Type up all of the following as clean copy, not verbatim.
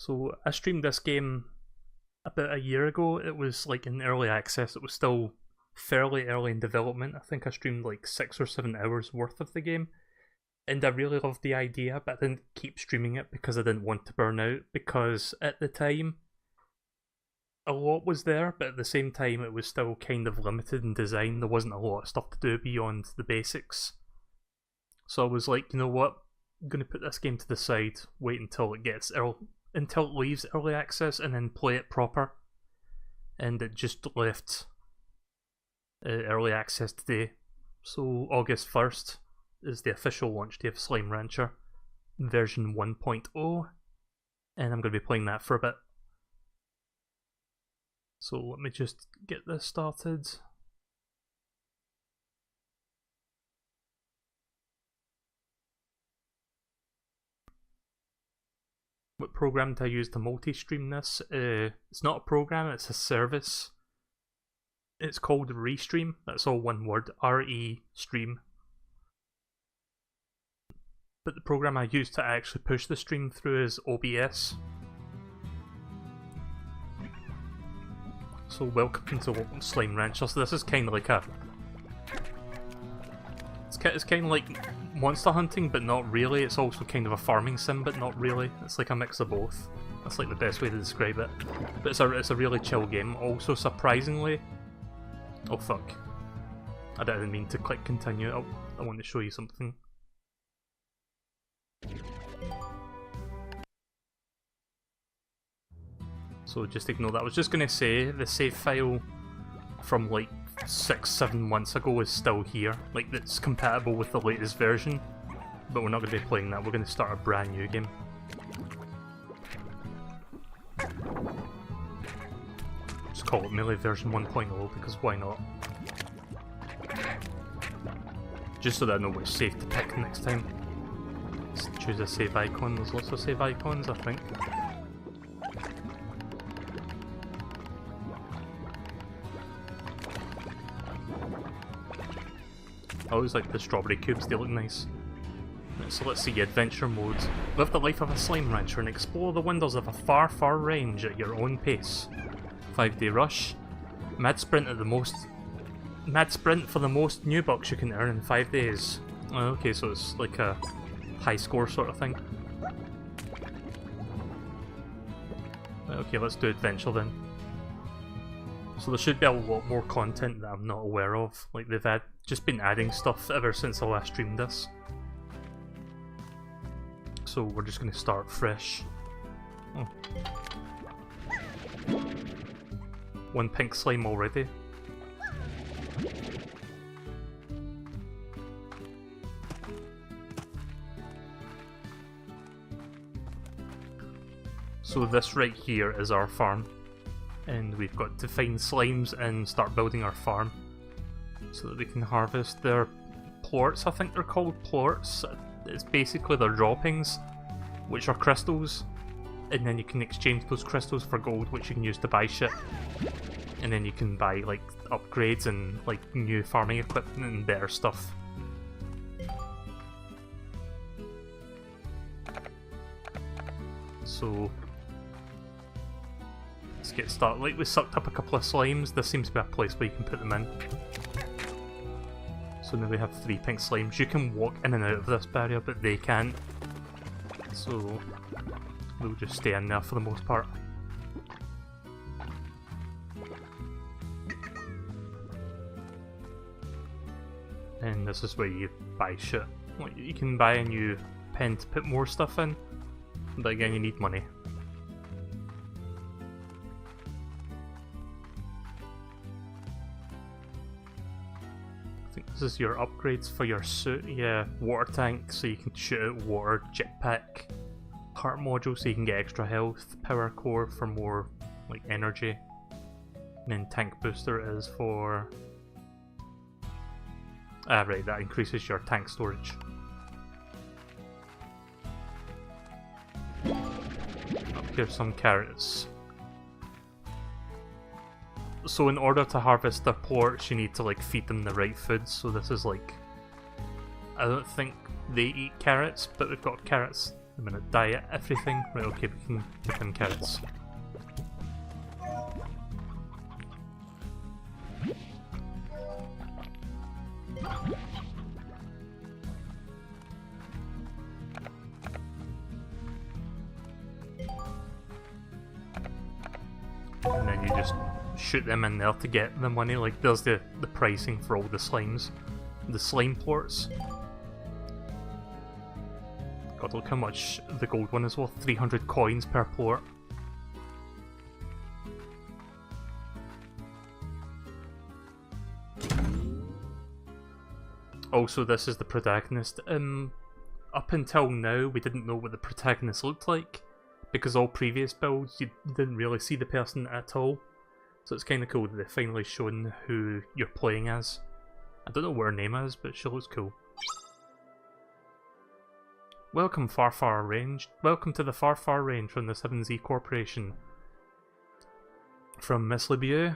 So I streamed this game about a year ago. It was like in early access. It was still fairly early in development. I think I streamed like 6 or 7 hours worth of the game. And I really loved the idea, but I didn't keep streaming it because I didn't want to burn out. Because at the time, a lot was there, but at the same time it was still kind of limited in design. There wasn't a lot of stuff to do beyond the basics. So I was like, you know what? I'm going to put this game to the side, wait until it leaves early access, and then play it proper. And it just left early access today. So August 1st is the official launch day of Slime Rancher, version 1.0, and I'm going to be playing that for a bit. So let me just get this started. What program did I use to multi-stream this? It's not a program, it's a service. It's called Restream, that's all one word, R-E-Stream. But the program I used to actually push the stream through is OBS. So welcome to Slime Rancher. So this is kind of like a... It's kind of like monster hunting, but not really. It's also kind of a farming sim, but not really. It's like a mix of both. That's like the best way to describe it. But it's a really chill game. Also, surprisingly... Oh fuck. I didn't mean to click continue. I want to show you something. So just ignore that. I was just going to say, the save file from like 6-7 months ago is still here. Like, it's compatible with the latest version. But we're not going to be playing that, we're going to start a brand new game. Just call it Melee version 1.0 because why not? Just so that I know which save to pick next time. Let's choose a save icon, there's lots of save icons I think. I always like the strawberry cubes, they look nice. So let's see, adventure mode. Live the life of a slime rancher and explore the wonders of a far, far range at your own pace. 5-day rush. Mad sprint for the most new bucks you can earn in 5 days. Oh, okay, so it's like a high score sort of thing. Okay, let's do adventure then. So there should be a lot more content that I'm not aware of. Like, they've just been adding stuff ever since I last streamed this. So we're just going to start fresh. Oh. 1 pink slime already. So this right here is our farm. And we've got to find slimes and start building our farm. So that we can harvest their plorts, I think they're called plorts. It's basically their droppings, which are crystals. And then you can exchange those crystals for gold, which you can use to buy shit. And then you can buy like upgrades and like new farming equipment and better stuff. So let's get started. Like, we sucked up a couple of slimes. This seems to be a place where you can put them in. So now we have 3 pink slimes. You can walk in and out of this barrier, but they can't. So they'll just stay in there for the most part. And this is where you buy shit. Like, you can buy a new pen to put more stuff in, but again you need money. I think this is your upgrades for your suit. Yeah, water tank so you can shoot out water, jetpack, heart module so you can get extra health, power core for more like energy, and then tank booster is for... Ah right, that increases your tank storage. Up here's some carrots. So in order to harvest their plorts, you need to like feed them the right food. So this is like, I don't think they eat carrots, but we've got carrots I'm gonna diet everything. Right, okay, we can give him carrots. And then you just shoot them in there to get the money. Like, there's the pricing for all the slimes. The slime ports. God, look how much the gold one is worth. 300 coins per port. Also, this is the protagonist. Up until now, we didn't know what the protagonist looked like, because all previous builds, you didn't really see the person at all. So it's kind of cool that they've finally shown who you're playing as. I don't know what her name is, but she looks cool. Welcome, Far Range. Welcome to the Far Range from the 7Z Corporation. From Miss LeBeau,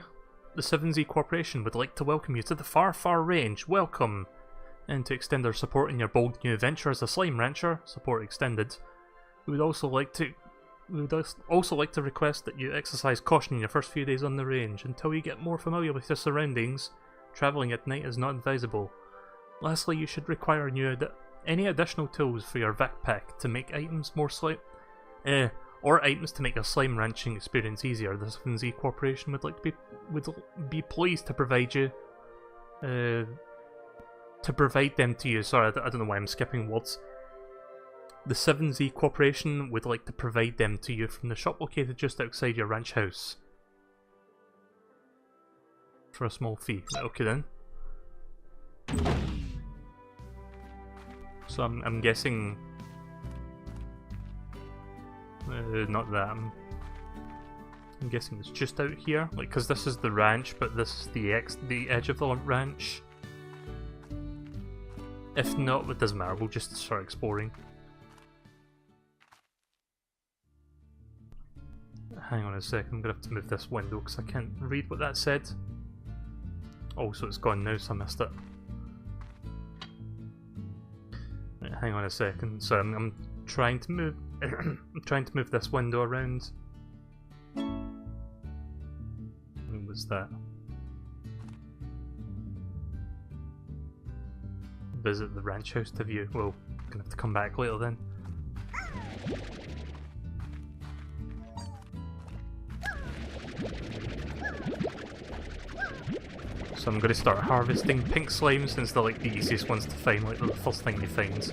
the 7Z Corporation would like to welcome you to the Far Range. Welcome! And to extend our support in your bold new venture as a slime rancher, support extended, we would also like to request that you exercise caution in your first few days on the range. Until you get more familiar with your surroundings, travelling at night is not advisable. Lastly, you should require any additional tools for your backpack to make items more or items to make your slime ranching experience easier. The 7Z Corporation would be pleased to provide them to you. Sorry, I don't know why I'm skipping words. The 7Z Corporation would like to provide them to you from the shop located just outside your ranch house. For a small fee. Okay then. So I'm guessing... not that. I'm guessing it's just out here. Like, because this is the ranch, but this is the edge of the ranch. If not, it doesn't matter. We'll just start exploring. Hang on a second, I'm going to have to move this window because I can't read what that said. Oh, so it's gone now, so I missed it. Right, hang on a second. So I'm trying to move. I'm trying to move this window around. What was that? Visit the ranch house to view. Well, I'm gonna have to come back later then. So I'm going to start harvesting pink slimes since they're like the easiest ones to find, like they're the first thing you find.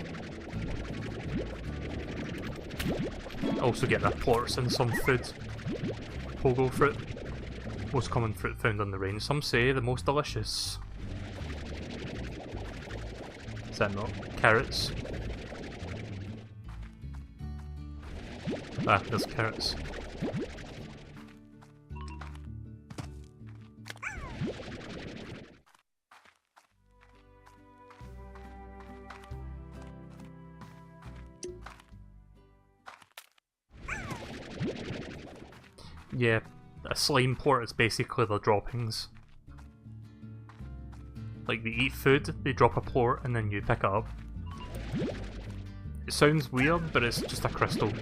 Also get their ports and some food. Pogo fruit. Most common fruit found on the range. Some say the most delicious. Is that not? Carrots. Ah, there's carrots. Yeah, a slime port is basically the droppings. Like, they eat food, they drop a port, and then you pick it up. It sounds weird, but it's just a crystal.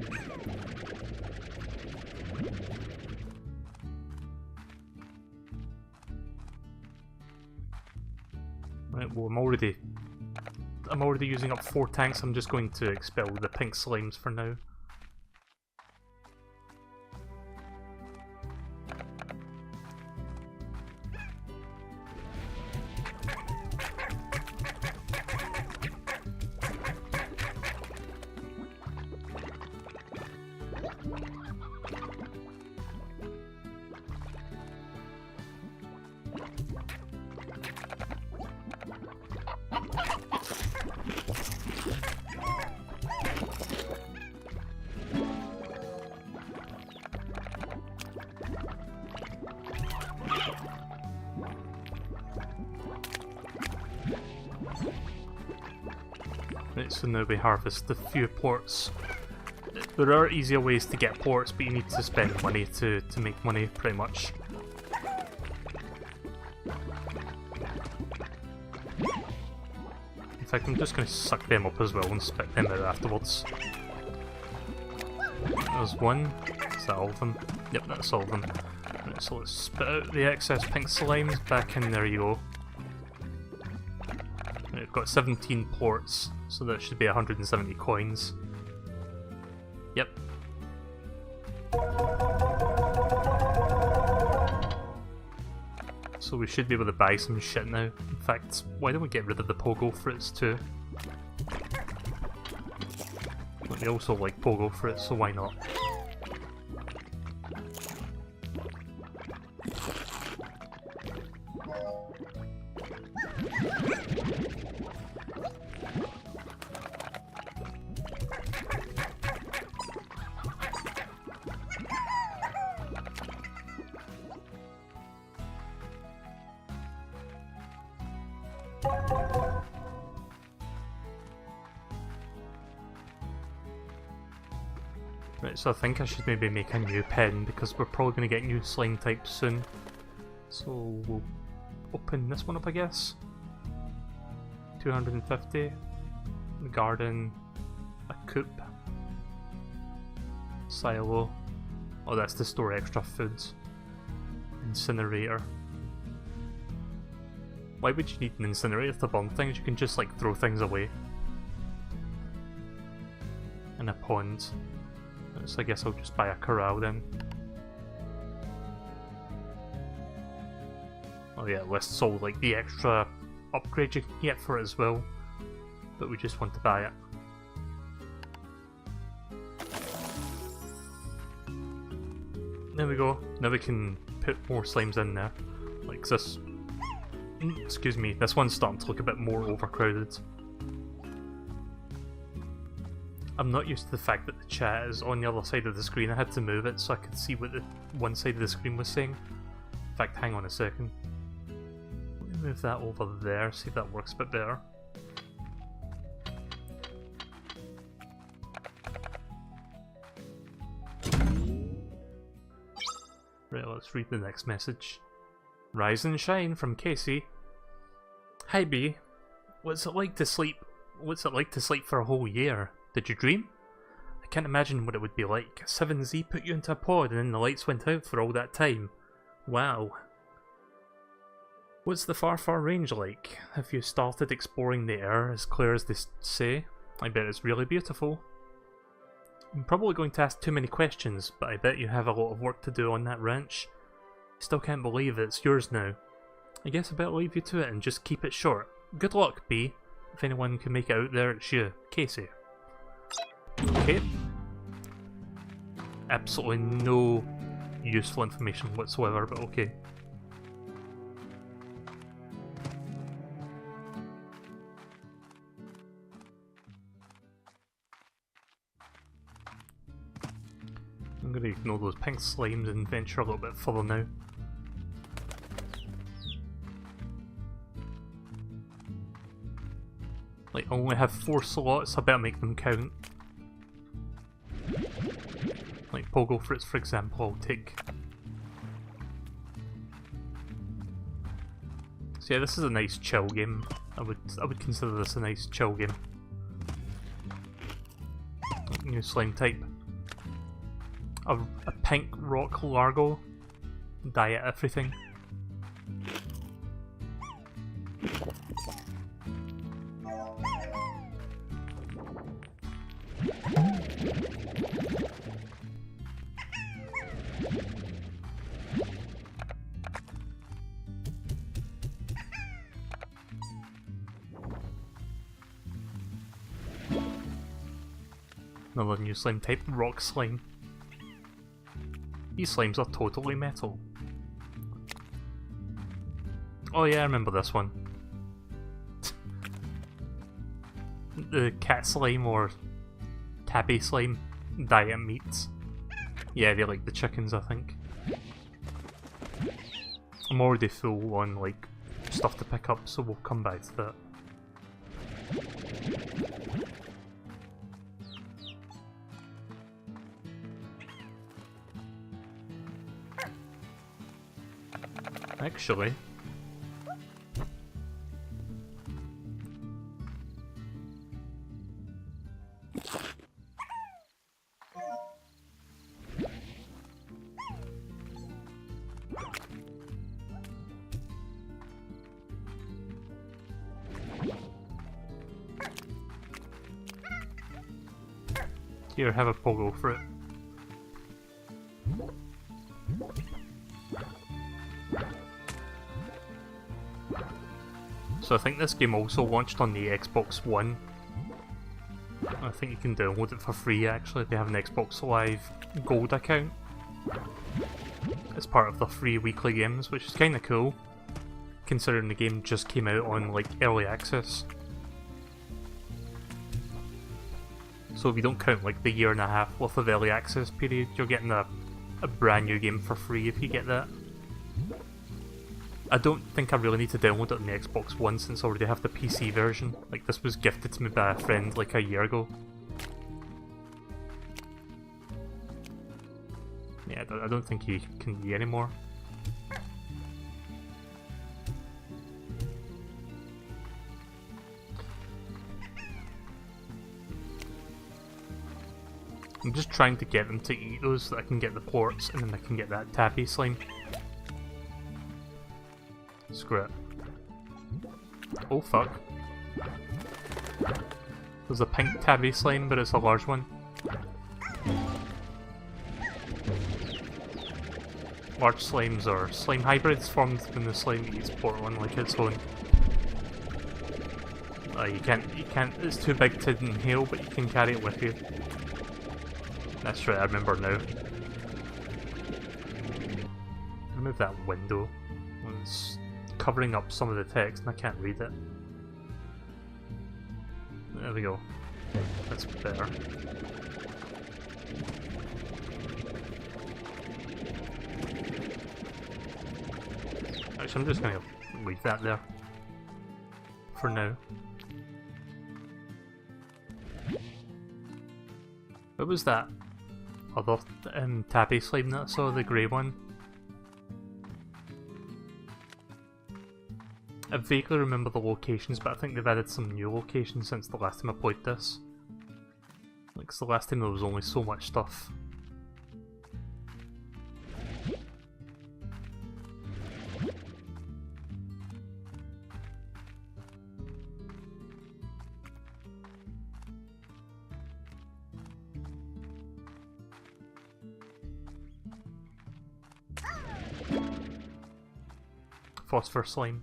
Right, well, I'm already using up 4 tanks. I'm just going to expel the pink slimes for now. Right, so now we harvest the few ports. There are easier ways to get ports, but you need to spend money to make money, pretty much. In fact, I'm just going to suck them up as well and spit them out afterwards. There's one. Is that all of them? Yep, that's all of them. Right, so let's spit out the excess pink slimes back in. There you go. Right, we've got 17 ports, so that should be 170 coins. Yep. So we should be able to buy some shit now. In fact, why don't we get rid of the pogo fruits too? But they also like pogo fruits, so why not? Right, so I think I should maybe make a new pen because we're probably going to get new slime types soon. So we'll open this one up, I guess. 250. Garden. A coop. Silo. Oh, that's to store extra foods. Incinerator. Why would you need an incinerator to burn things? You can just like throw things away. And a pond. So I guess I'll just buy a corral then. Oh yeah, it lists all like the extra upgrades you can get for it as well. But we just want to buy it. There we go. Now we can put more slimes in there. Like this. Excuse me, this one's starting to look a bit more overcrowded. I'm not used to the fact that the chat is on the other side of the screen. I had to move it so I could see what the one side of the screen was saying. In fact, hang on a second. Let me move that over there, see if that works a bit better. Right, let's read the next message. Rise and shine from Casey. Hi B, what's it like to sleep? What's it like to sleep for a whole year? Did you dream? I can't imagine what it would be like. 7Z put you into a pod and then the lights went out for all that time. Wow. What's the far range like? Have you started exploring the air as clear as they say? I bet it's really beautiful. I'm probably going to ask too many questions, but I bet you have a lot of work to do on that ranch. Still can't believe it's yours now. I guess I better leave you to it and just keep it short. Good luck, B. If anyone can make it out there, it's you, Casey. Okay. Absolutely no useful information whatsoever, but okay. I'm gonna ignore those pink slimes and venture a little bit further now. Like, I only have 4 slots, I better make them count. Like pogo fruits, for example, I'll take. So yeah, this is a nice chill game. I would consider this a nice chill game. New slime type. A pink rock largo. Diet everything. Another new slime type, rock slime. These slimes are totally metal. Oh yeah, I remember this one. The cat slime or tabby slime diet meats. Yeah, they like the chickens, I think. I'm already full on like stuff to pick up, so we'll come back to that. Actually, Here, have a pogo for it. So I think this game also launched on the Xbox One. I think you can download it for free actually if you have an Xbox Live Gold account. It's part of the free weekly games, which is kinda cool, considering the game just came out on like early access. So if you don't count like the year and a half worth of early access period, you're getting a brand new game for free if you get that. I don't think I really need to download it on the Xbox One since I already have the PC version. Like, this was gifted to me by a friend like a year ago. Yeah, I don't think you can be anymore. I'm just trying to get them to eat those so that I can get the ports and then I can get that tappy slime. Screw it. Oh fuck. There's a pink tabby slime, but it's a large one. Large slimes are slime hybrids formed when the slime eats portland like its own. You can't, it's too big to inhale, but you can carry it with you. That's right, I remember now. Remove that window. It's covering up some of the text and I can't read it. There we go. That's better. Actually, I'm just going to leave that there for now. What was that other tappy slime that I saw, the grey one? I vaguely remember the locations, but I think they've added some new locations since the last time I played this. Like, 'cause the last time there was only so much stuff. Phosphor slime.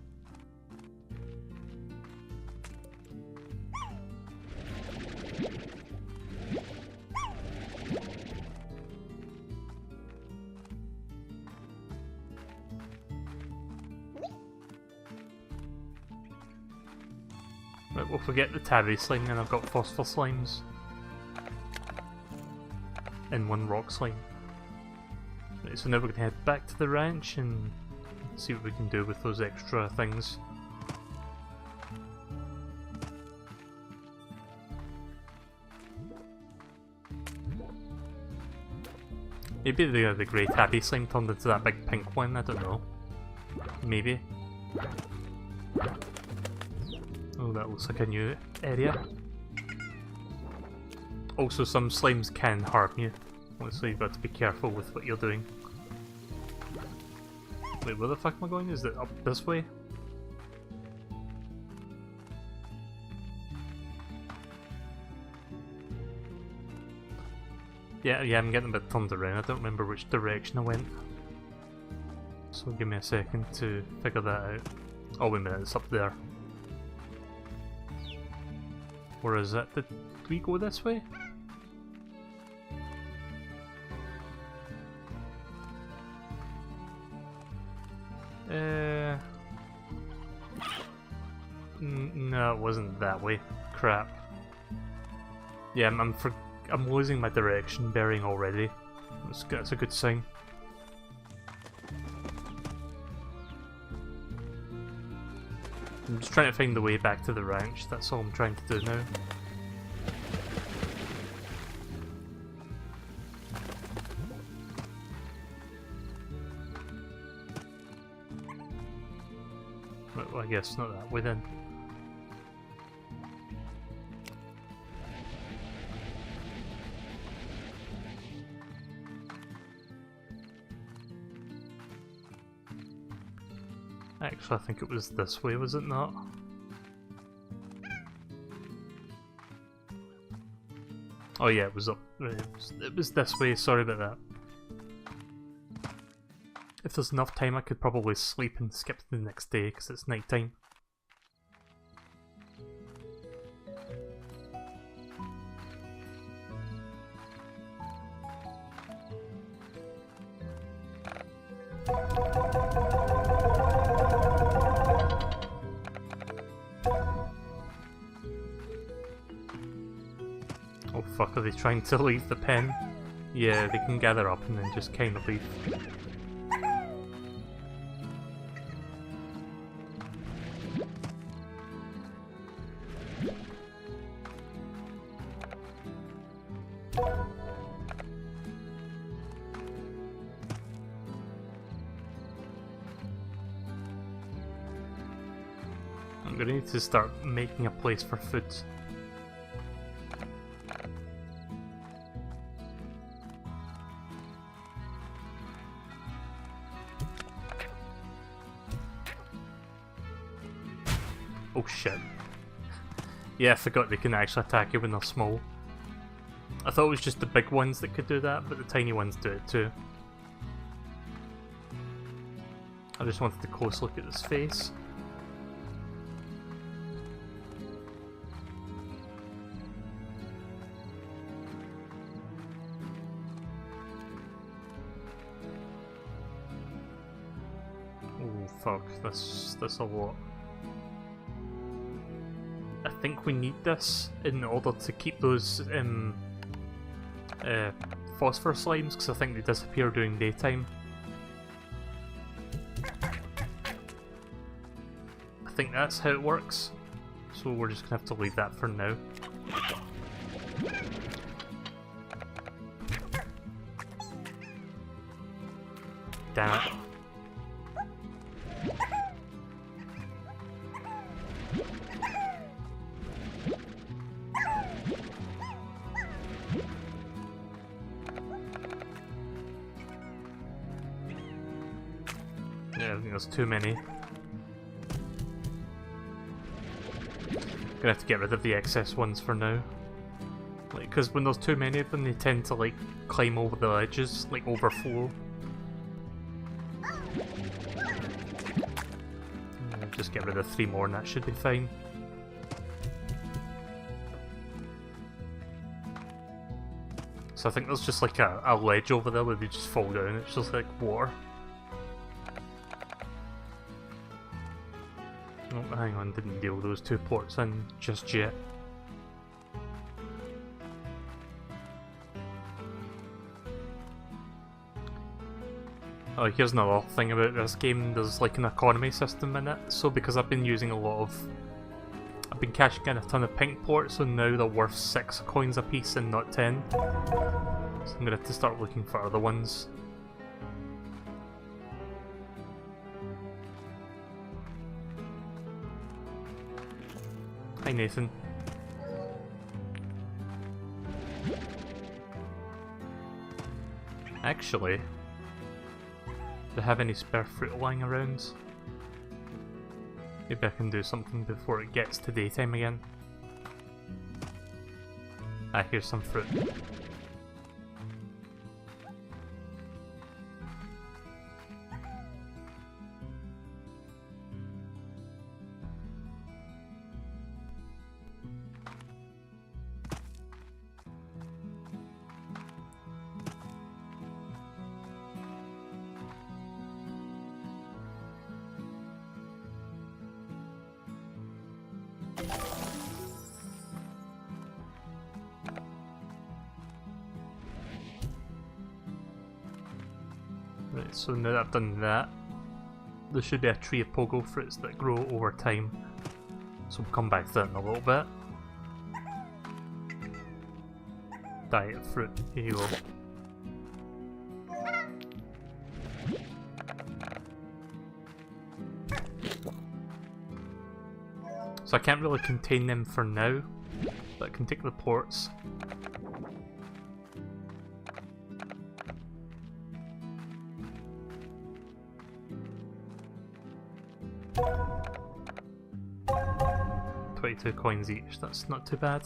Right, we'll forget the tabby slime, and I've got phosphor slimes. And one rock slime. Right, so now we're going to head back to the ranch and see what we can do with those extra things. Maybe the grey tabby slime turned into that big pink one, I don't know. Maybe. Oh, that looks like a new area. Also, some slimes can harm you, so you've got to be careful with what you're doing. Wait, where the fuck am I going? Is it up this way? Yeah, I'm getting a bit turned around. I don't remember which direction I went. So give me a second to figure that out. Oh wait a minute, it's up there. Where is it? Did we go this way? No, it wasn't that way. Crap. Yeah, I'm losing my direction bearing already. That's a good sign. I'm just trying to find the way back to the ranch, that's all I'm trying to do now. Well, I guess not that way then. Actually, I think it was this way, was it not? Oh yeah, it was up. It was this way, sorry about that. If there's enough time I could probably sleep and skip to the next day because it's night time. Oh fuck, are they trying to leave the pen? Yeah, they can gather up and then just kind of leave. I'm gonna need to start making a place for food. Oh shit. Yeah, I forgot they can actually attack you when they're small. I thought it was just the big ones that could do that, but the tiny ones do it too. I just wanted a close look at his face. Oh fuck, that's a lot. I think we need this in order to keep those phosphor slimes, because I think they disappear during daytime. I think that's how it works, so we're just gonna have to leave that for now. Damn it. Yeah, I think there's too many. Gonna have to get rid of the excess ones for now. Like, because when there's too many of them, they tend to, like, climb over the edges, like, overflow. Just get rid of 3 more and that should be fine. So I think there's just like a ledge over there where they just fall down, it's just like water. Oh, hang on, didn't deal those 2 ports in just yet. Oh, here's another thing about this game, there's like an economy system in it, so because I've been using a lot of... I've been cashing in a ton of pink ports, so now they're worth 6 coins a piece and not 10. So I'm gonna have to start looking for other ones. Hi Nathan. Actually, do I have any spare fruit lying around? Maybe I can do something before it gets to daytime again. Ah, here's some fruit. Right, so now that I've done that, there should be a tree of pogo fruits that grow over time. So we'll come back to that in a little bit. Diet fruit, here you go. So I can't really contain them for now, but I can take the ports. $22 coins each, that's not too bad.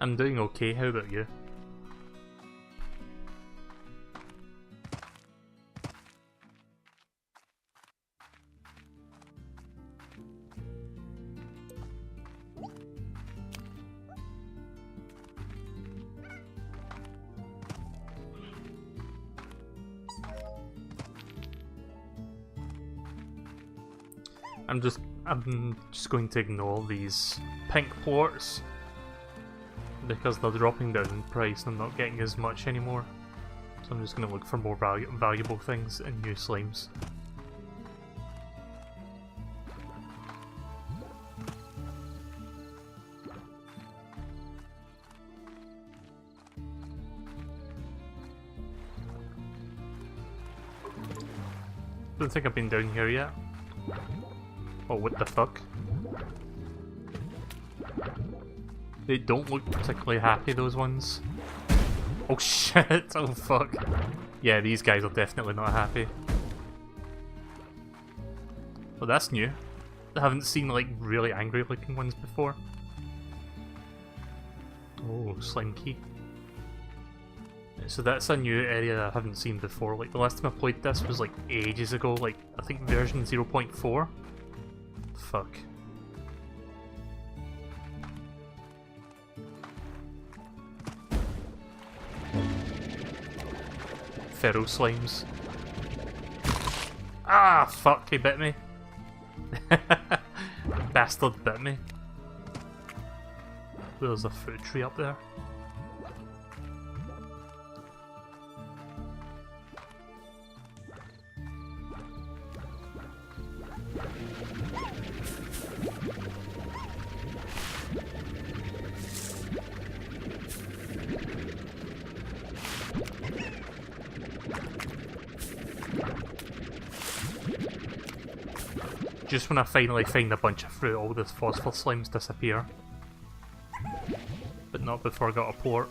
I'm doing okay, how about you? I'm just going to ignore these pink plorts because they're dropping down in price and I'm not getting as much anymore. So I'm just going to look for more valuable things and new slimes. Don't think I've been down here yet. Oh, what the fuck? They don't look particularly happy, those ones. Oh shit, oh fuck. Yeah, these guys are definitely not happy. Well, that's new. I haven't seen, like, really angry looking ones before. Oh, slime key. So that's a new area I haven't seen before. Like, the last time I played this was, like, ages ago. Like, I think version 0.4. Fuck. Feral slimes. Ah, fuck, he bit me. Bastard bit me. There's a fruit tree up there. Just when I finally find a bunch of fruit, all the phosphor slimes disappear. But not before I got a plort.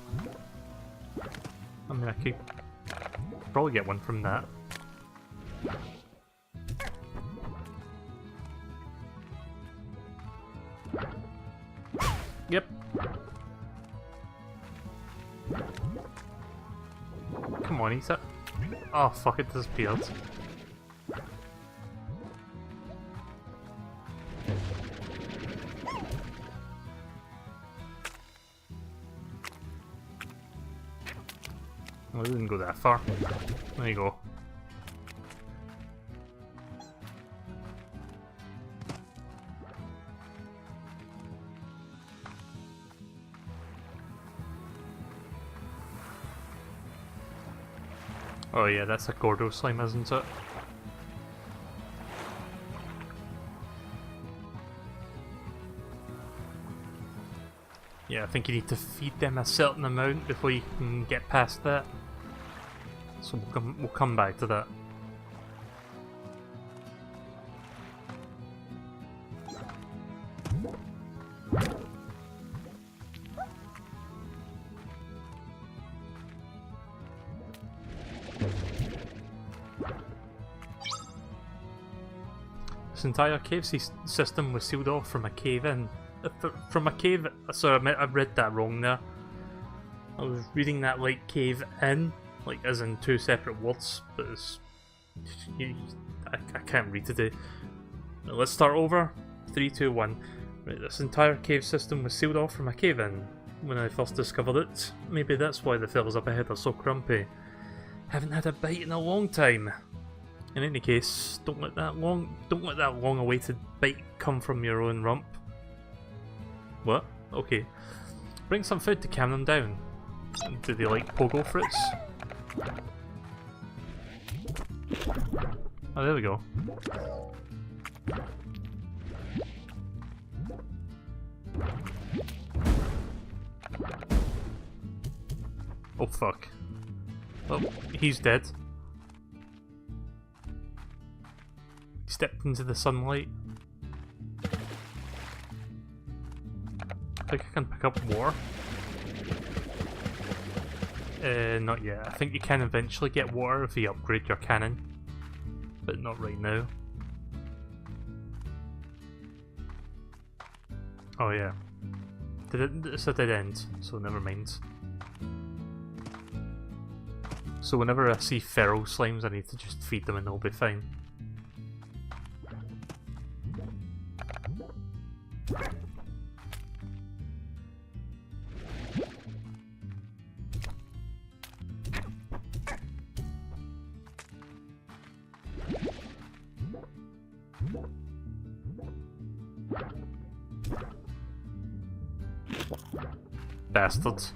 I mean, I could probably get one from that. Yep. Come on, eat it. Oh fuck, it disappeared. Well, it didn't go that far. There you go. Oh yeah, that's a Gordo slime, isn't it? Yeah, I think you need to feed them a certain amount before you can get past that. So we'll come back to that. This entire cave system was sealed off from a cave-in. From a cave... Sorry, I read that wrong there. I was reading that like cave-in, like as in two separate words, but it's... I can't read today. Let's start over. 3, 2, 1. Right, this entire cave system was sealed off from a cave-in when I first discovered it. Maybe that's why the fellas up ahead are so grumpy. Haven't had a bite in a long time. In any case, don't let that long-awaited bite come from your own rump. What? Okay. Bring some food to calm them down. Do they like pogo fruits? Oh, there we go. Oh fuck. Oh, he's dead. He stepped into the sunlight. I think I can pick up more. Not yet. I think you can eventually get water if you upgrade your cannon. But not right now. Oh yeah. It's a dead end, so never mind. So whenever I see feral slimes, I need to just feed them and they'll be fine. Bastards.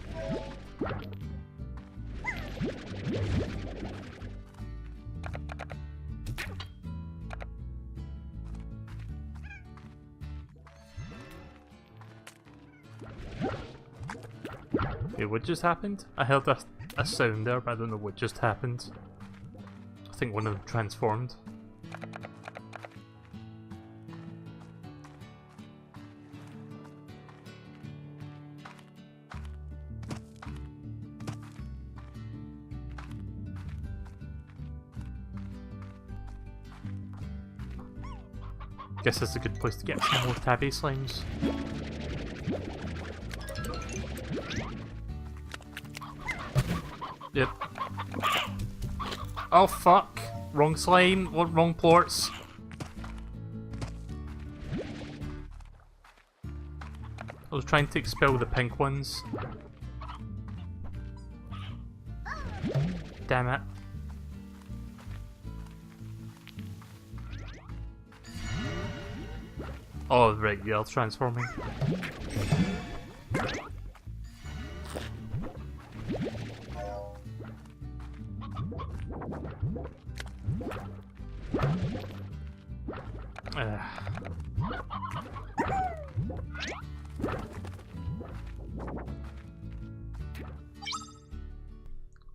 Okay, what just happened? I heard a sound there, but I don't know what just happened. I think one of them transformed. Guess that's a good place to get some more tabby slimes. Yep. Oh fuck! Wrong slime, wrong ports. I was trying to expel the pink ones. Damn it. Oh, right, yeah, it's transforming.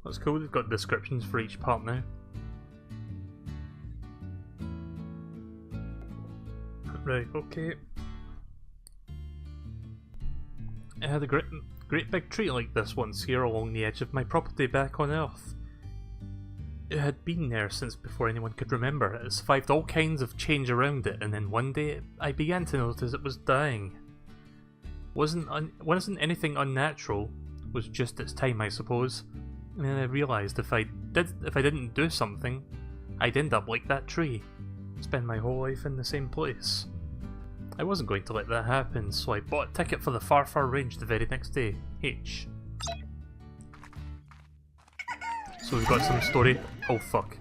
That's cool, they've got descriptions for each part now. Right, okay. I had a great big tree like this once here along the edge of my property back on Earth. It had been there since before anyone could remember. It survived all kinds of change around it, and then one day I began to notice it was dying. Wasn't anything unnatural, was just its time, I suppose. And then I realised if I didn't do something, I'd end up like that tree. Spend my whole life in the same place. I wasn't going to let that happen, so I bought a ticket for the far range the very next day. H. So we've got some story. Oh fuck.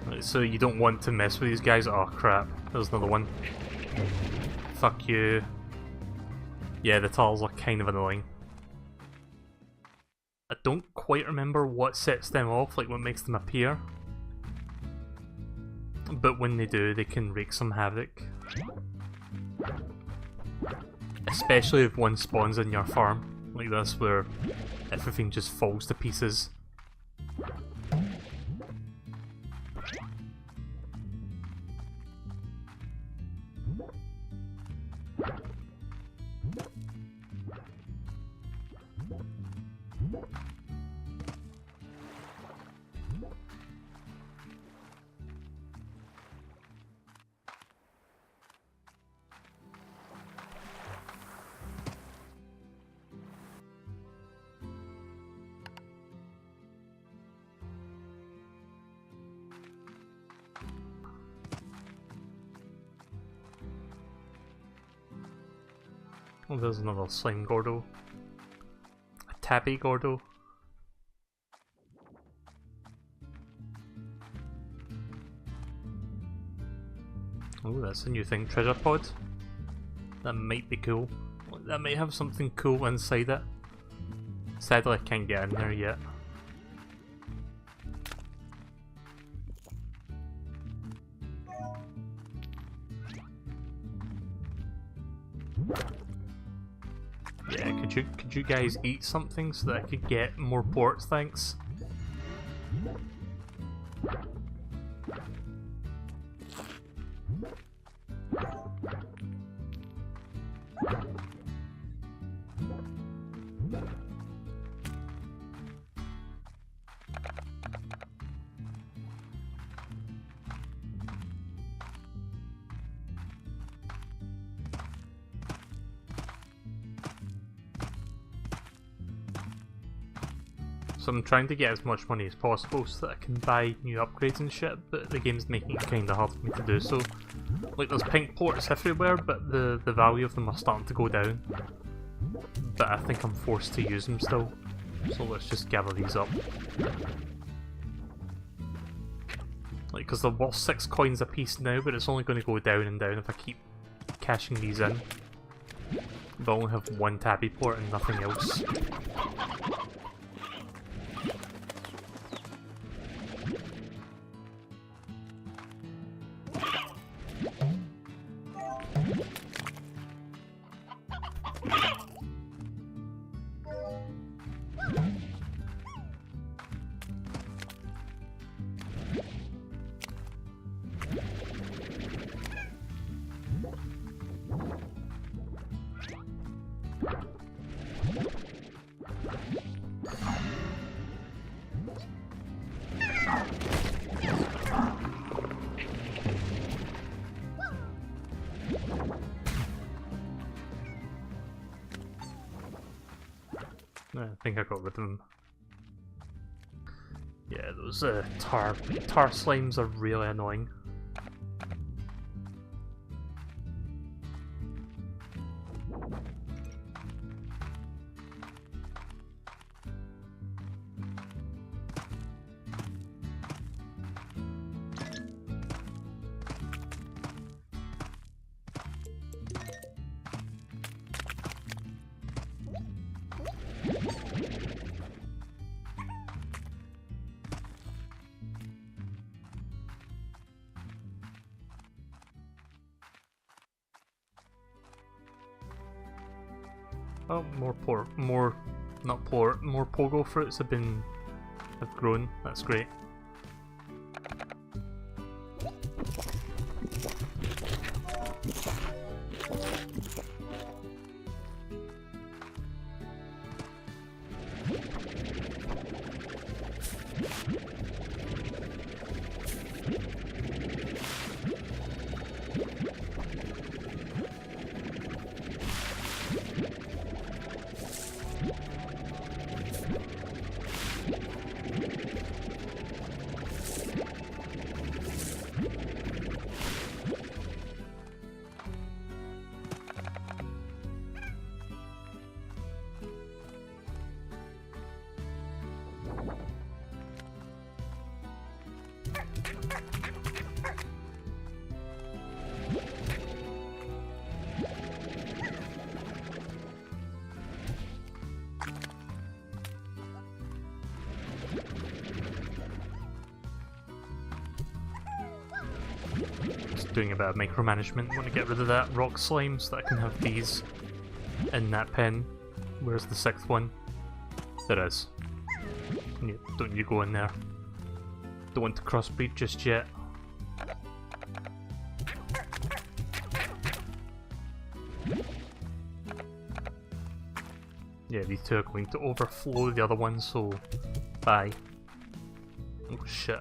Right, so you don't want to mess with these guys? Oh crap, there's another one. Fuck you. Yeah, the turtles are kind of annoying. I don't quite remember what sets them off, like what makes them appear. But when they do, they can wreak some havoc. Especially if one spawns in your farm, like this, where everything just falls to pieces. Oh, there's another slime Gordo. A tabby Gordo. Oh, that's a new thing. Treasure pod? That might be cool. That might have something cool inside it. Sadly, I can't get in there yet. Yeah, could you guys eat something so that I could get more ports, thanks? So I'm trying to get as much money as possible so that I can buy new upgrades and shit, but the game's making it kinda hard for me to do so. Like, there's pink ports everywhere, but the value of them are starting to go down. But I think I'm forced to use them still, so let's just gather these up. Like, because they're worth 6 coins a piece now, but it's only going to go down and down if I keep cashing these in. But I only have one tabby port and nothing else. I think I got rid of them. Yeah, those tar slimes are really annoying. Oh, more pogo fruits have grown. That's great. Just doing a bit of micromanagement. Want to get rid of that rock slime so that I can have these in that pen. Where's the 6th one? There is. Yeah, don't you go in there. Don't want to crossbreed just yet. Yeah, these two are going to overflow the other one, so bye. Oh shit.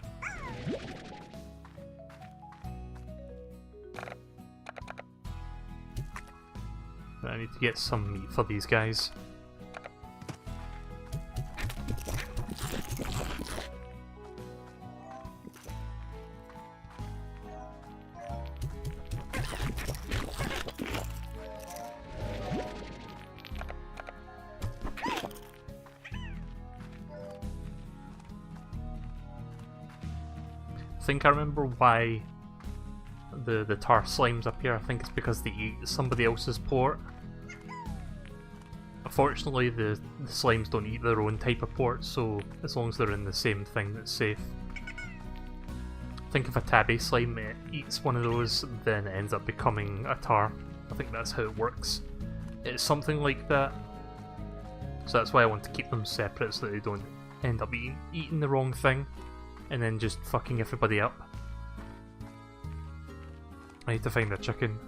But I need to get some meat for these guys. I think I remember why the tar slimes up here. I think it's because they eat somebody else's port. Unfortunately, the slimes don't eat their own type of port, so as long as they're in the same thing, that's safe. Think if a tabby slime eats one of those, then it ends up becoming a tar. I think that's how it works. It's something like that. So that's why I want to keep them separate so that they don't end up eating the wrong thing and then just fucking everybody up. I need to find a chicken.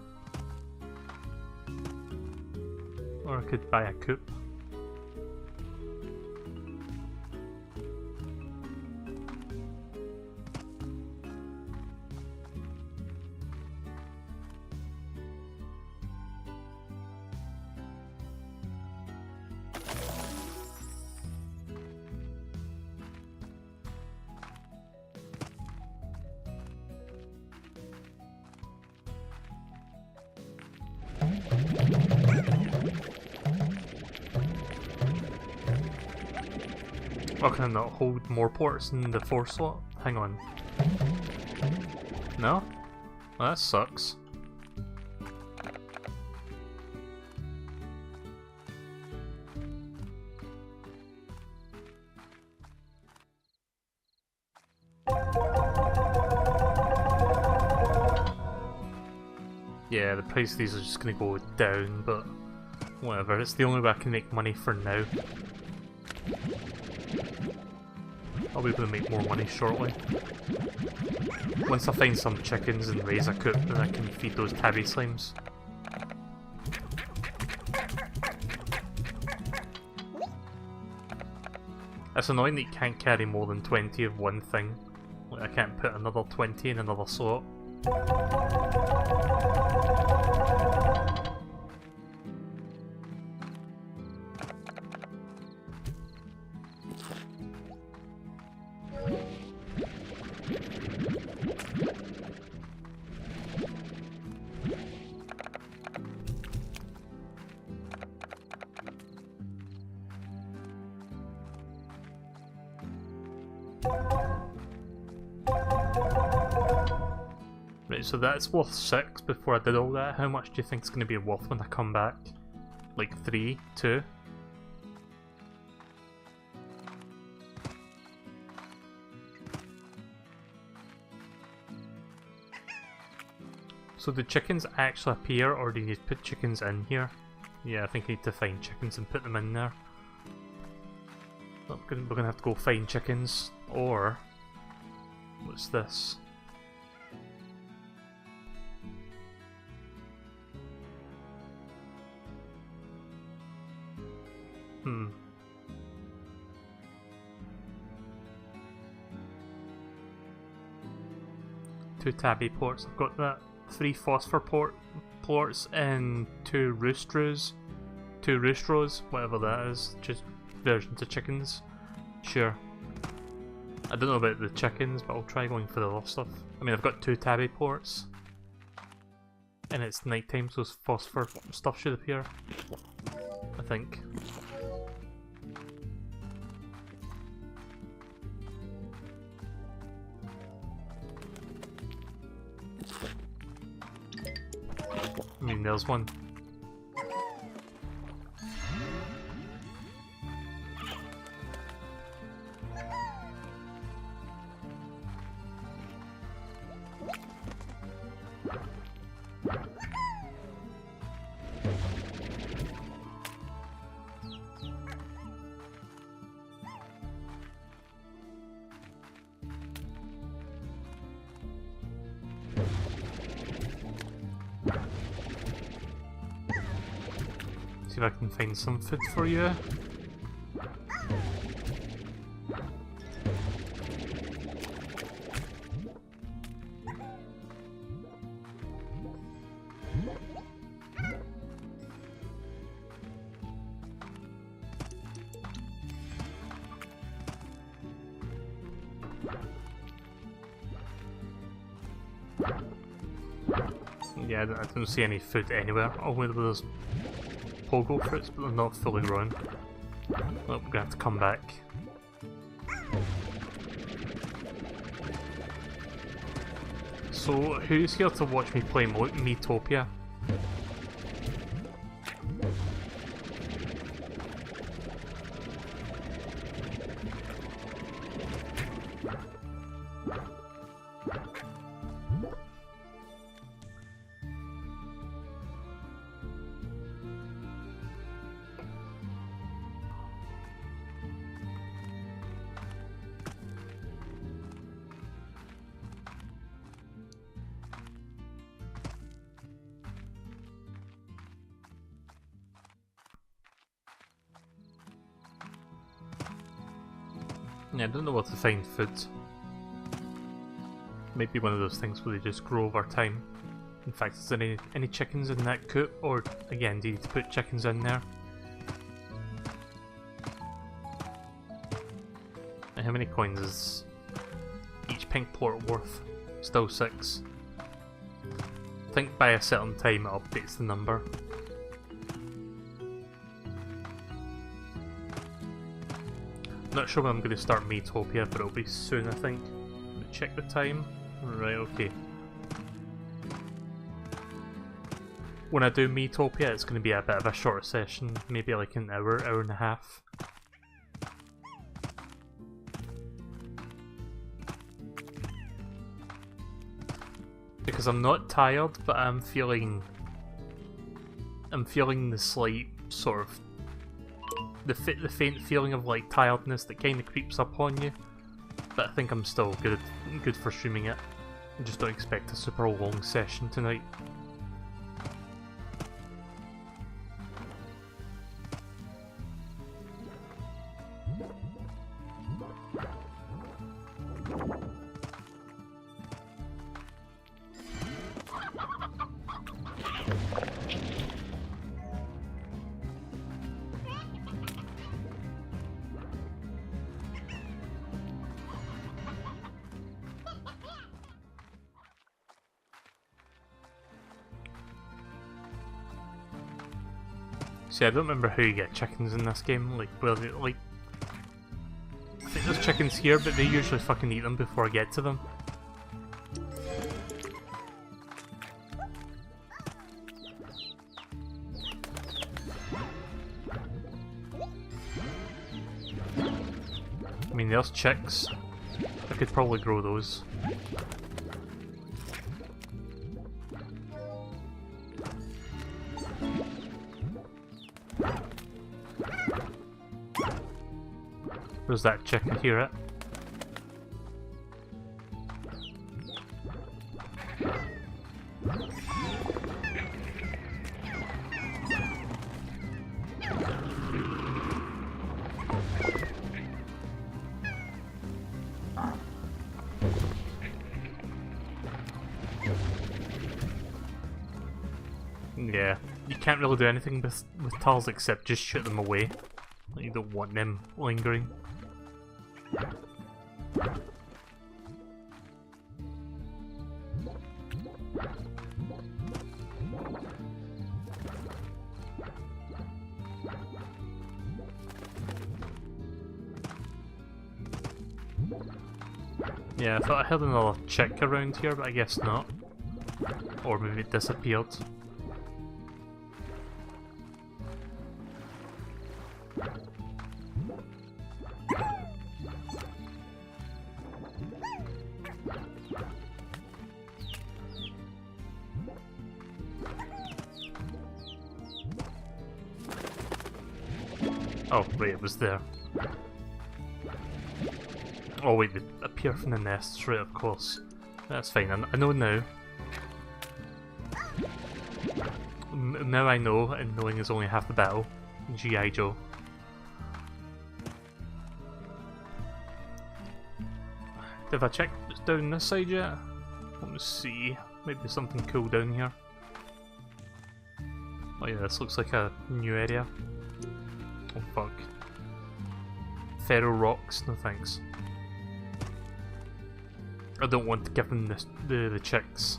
Or I could buy a coop. Oh, can I not hold more ports in the 4 slot? Hang on. No? Well, that sucks. Yeah, the price of these are just gonna go down, but whatever, it's the only way I can make money for now. I'll be able to make more money shortly. Once I find some chickens and raise a coop, then I can feed those tabby slimes. It's annoying that you can't carry more than 20 of one thing. Like, I can't put another 20 in another slot. Right, so that's worth 6 before I did all that. How much do you think it's going to be worth when I come back? Like 3? 2? So do chickens actually appear, or do you need to put chickens in here? Yeah, I think I need to find chickens and put them in there. We're gonna have to go find chickens, or... what's this? Hmm. Two tabby ports, I've got that. 3 phosphor ports and 2 roosters. 2 roostros, whatever that is. Just versions of chickens. Sure. I don't know about the chickens, but I'll try going for the other stuff. I mean, I've got 2 tabby ports. And it's nighttime, so phosphor stuff should appear. I think. I mean, there's one. See if I can find some food for you. Yeah, I don't see any food anywhere. Oh, wait, there's pogo fruits, but they're not fully grown. Well, we're gonna have to come back. So, who's here to watch me play Miitopia? Yeah, I don't know where to find food. Maybe one of those things where they just grow over time. In fact, is there any chickens in that coop? Or, again, do you need to put chickens in there? And how many coins is each pink port worth? Still 6. I think by a certain time it updates the number. Not sure when I'm going to start Miitopia, but it'll be soon, I think. Check the time. Right, okay. When I do Miitopia, it's going to be a bit of a shorter session, maybe like an hour, hour and a half. Because I'm not tired, but I'm feeling the slight sort of the faint feeling of like tiredness that kind of creeps up on you. But I think I'm still good for streaming it. I just don't expect a super long session tonight. See, I don't remember how you get chickens in this game. Like, well, like, I think there's chickens here, but they usually fucking eat them before I get to them. I mean, there's chicks. I could probably grow those. There's that chick, I hear it. Yeah, you can't really do anything with tiles except just shoot them away. You don't want them lingering. Yeah, I thought I had another chick around here, but I guess not. Or maybe it disappeared. Oh, wait, it was there. Oh wait, they appear from the nests, right, of course. That's fine, I know now. Now I know, and knowing is only half the battle. G.I. Joe. Have I checked down this side yet? Let me see. Maybe there's something cool down here. Oh yeah, this looks like a new area. Oh fuck. Ferro rocks, no thanks. I don't want to give them the chicks.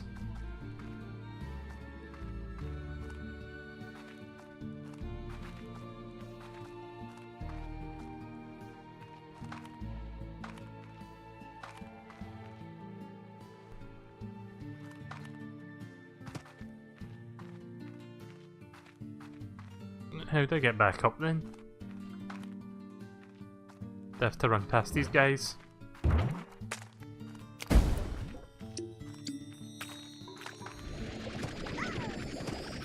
How do I get back up then? Do I have to run past these guys?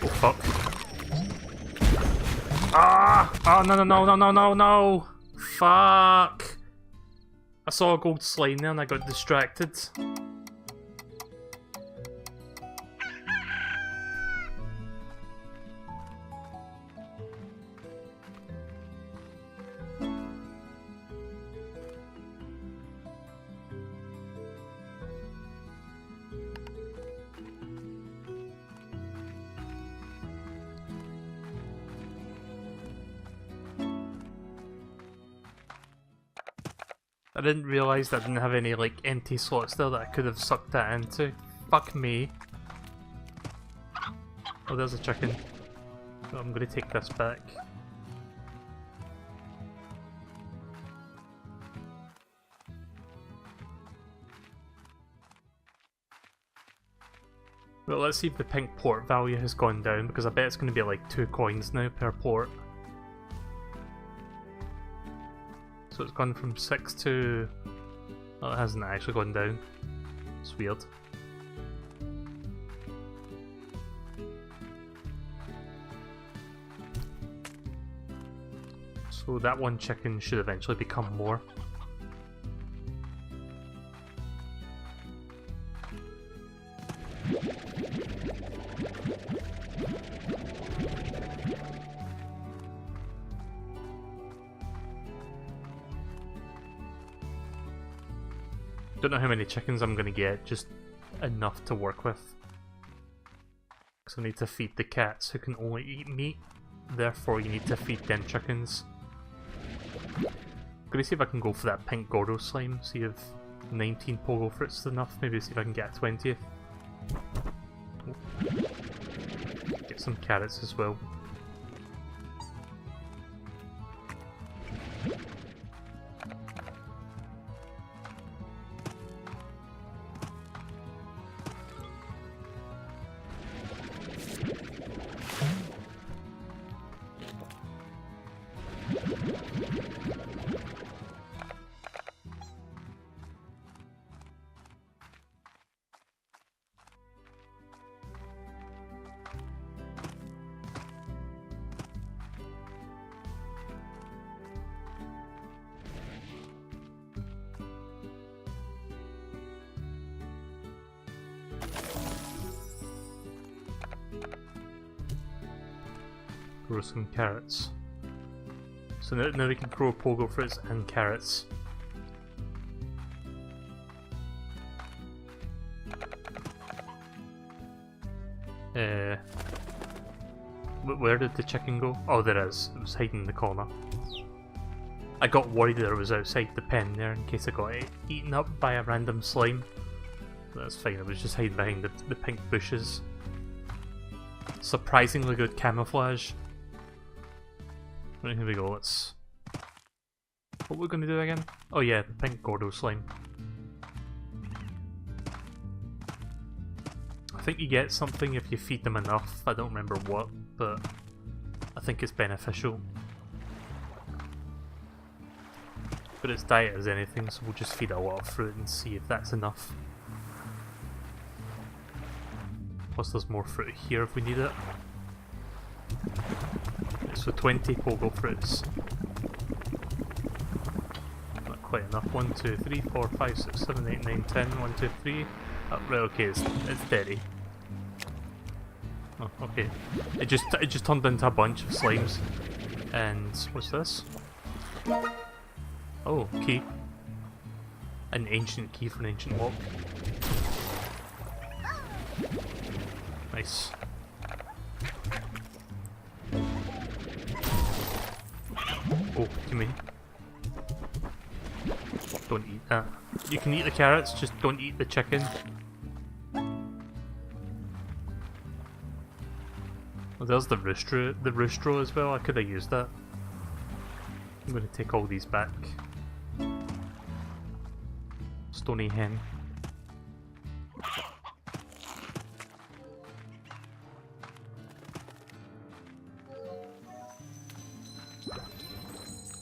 Oh fuck. Ah! Oh no no no no no no no! Fuck! I saw a gold slime there and I got distracted. I didn't realise that I didn't have any like empty slots there that I could have sucked that into. Fuck me. Oh, there's a chicken. So I'm gonna take this back. Well, let's see if the pink port value has gone down, because I bet it's going to be like 2 coins now per port. So it's gone from 6 to... Oh, it hasn't actually gone down. It's weird. So that one chicken should eventually become more. Don't know how many chickens I'm gonna get, just enough to work with. Because I need to feed the cats who can only eat meat, therefore you need to feed them chickens. I'm gonna see if I can go for that pink Gordo slime, see if 19 pogo fruits is enough, maybe see if I can get a 20th. Get some carrots as well. Grow some carrots. So now we can grow pogo fruits and carrots. Where did the chicken go? Oh, there it is. It was hiding in the corner. I got worried that it was outside the pen there in case I got eaten up by a random slime. That's fine, it was just hiding behind the pink bushes. Surprisingly good camouflage. Right, here we go, let's... What we're gonna do again? Oh yeah, the pink Gordo slime. I think you get something if you feed them enough, I don't remember what, but I think it's beneficial. But its diet is anything, so we'll just feed it a lot of fruit and see if that's enough. Plus there's more fruit here if we need it. So 20 pogo fruits. Not quite enough. 1, 2, 3, 4, 5, 6, 7, 8, 9, 10. 1, 2, 3. Oh, right, okay, it's 30. Oh, okay. It just turned into a bunch of slimes. And what's this? Oh, key. An ancient key for an ancient lock. Nice. Oh, to me. Don't eat that. You can eat the carrots, just don't eat the chicken. Oh, there's the roostro as well. I could have used that. I'm going to take all these back. Stony hen.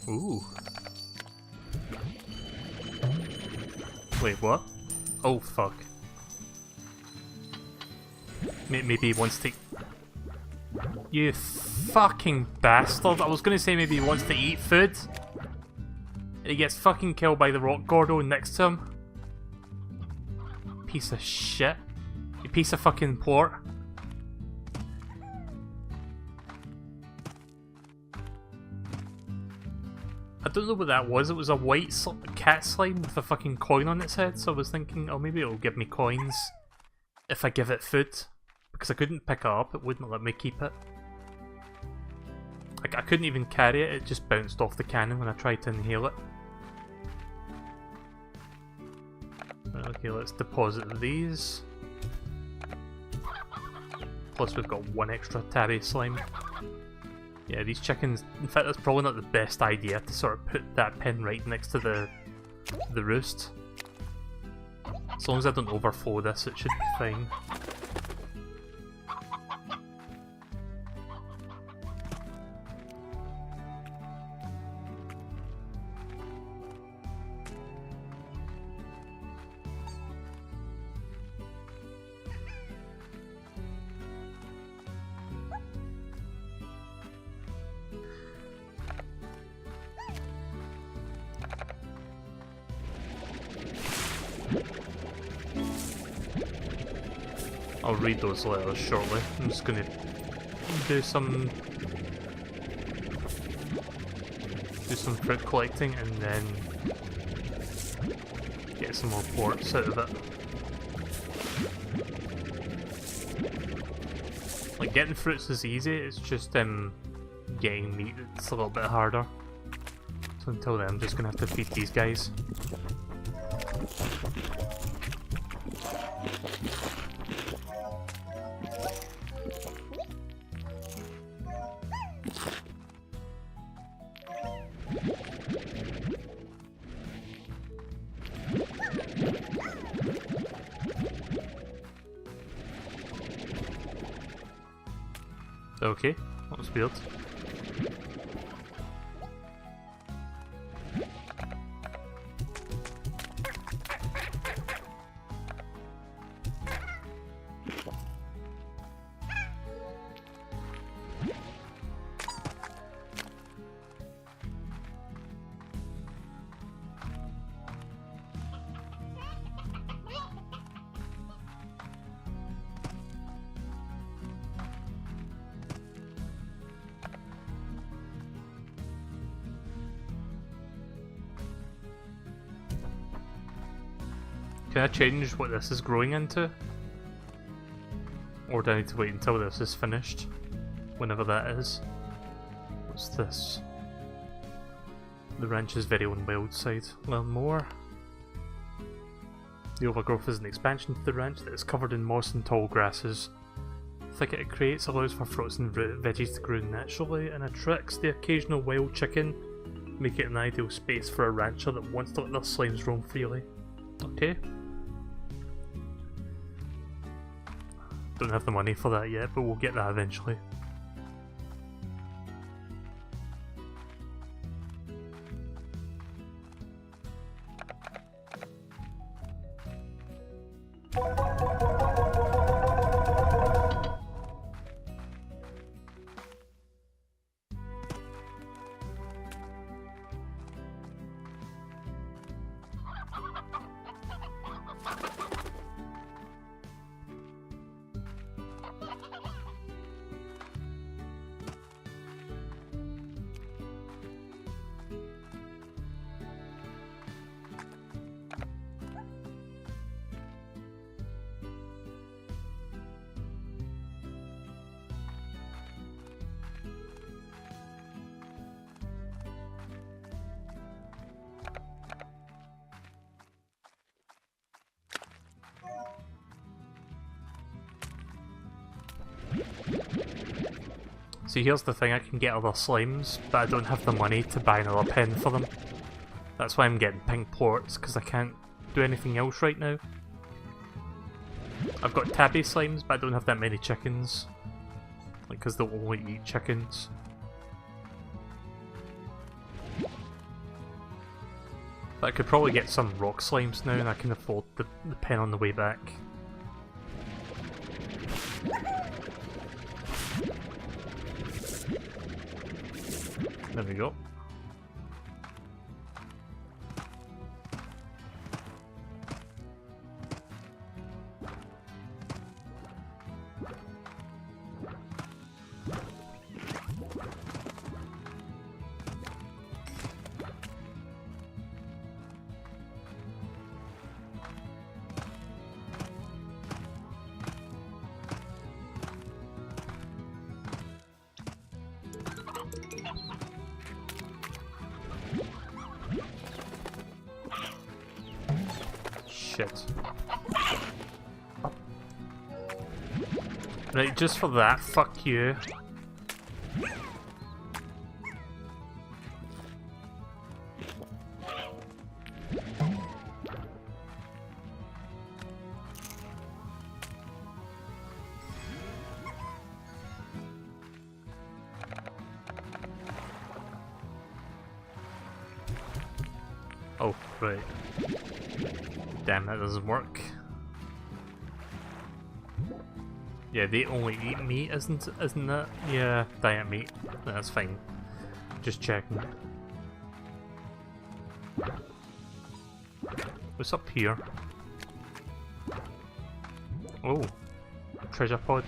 Ooh. Wait, what? Oh, fuck. Maybe he wants to... You fucking bastard! I was gonna say maybe he wants to eat food. And he gets fucking killed by the rock Gordo next to him. Piece of shit. You piece of fucking port. I don't know what that was. It was a white cat slime with a fucking coin on its head, so I was thinking, oh, maybe it'll give me coins if I give it food. Because I couldn't pick it up, it wouldn't let me keep it. Like, I couldn't even carry it, it just bounced off the cannon when I tried to inhale it. Okay, let's deposit these. Plus we've got one extra tabby slime. Yeah, these chickens... In fact, that's probably not the best idea to sort of put that pen right next to the roost. As long as I don't overflow this, it should be fine. I'll read those letters shortly. I'm just gonna do some fruit collecting and then get some more ports out of it. Like, getting fruits is easy, it's just getting meat that's a little bit harder. So until then I'm just gonna have to feed these guys. Okay, that was weird. Can I change what this is growing into? Or do I need to wait until this is finished? Whenever that is. What's this? The ranch is very on wild side. Learn more. The overgrowth is an expansion to the ranch that is covered in moss and tall grasses. The thicket it creates allows for fruits and veggies to grow naturally and attracts the occasional wild chicken, making it an ideal space for a rancher that wants to let their slimes roam freely. Okay. Don't have the money for that yet, but we'll get that eventually. See, here's the thing, I can get other slimes, but I don't have the money to buy another pen for them. That's why I'm getting pink ports, because I can't do anything else right now. I've got tabby slimes, but I don't have that many chickens. Like, because they'll only eat chickens. But I could probably get some rock slimes now, and I can afford the pen on the way back. There we go. Shit. Right, just for that, fuck you. Oh, right. Damn, that doesn't work. Yeah, they only eat meat, isn't it? Yeah, diet meat. That's fine. Just checking. What's up here? Oh. treasure pod.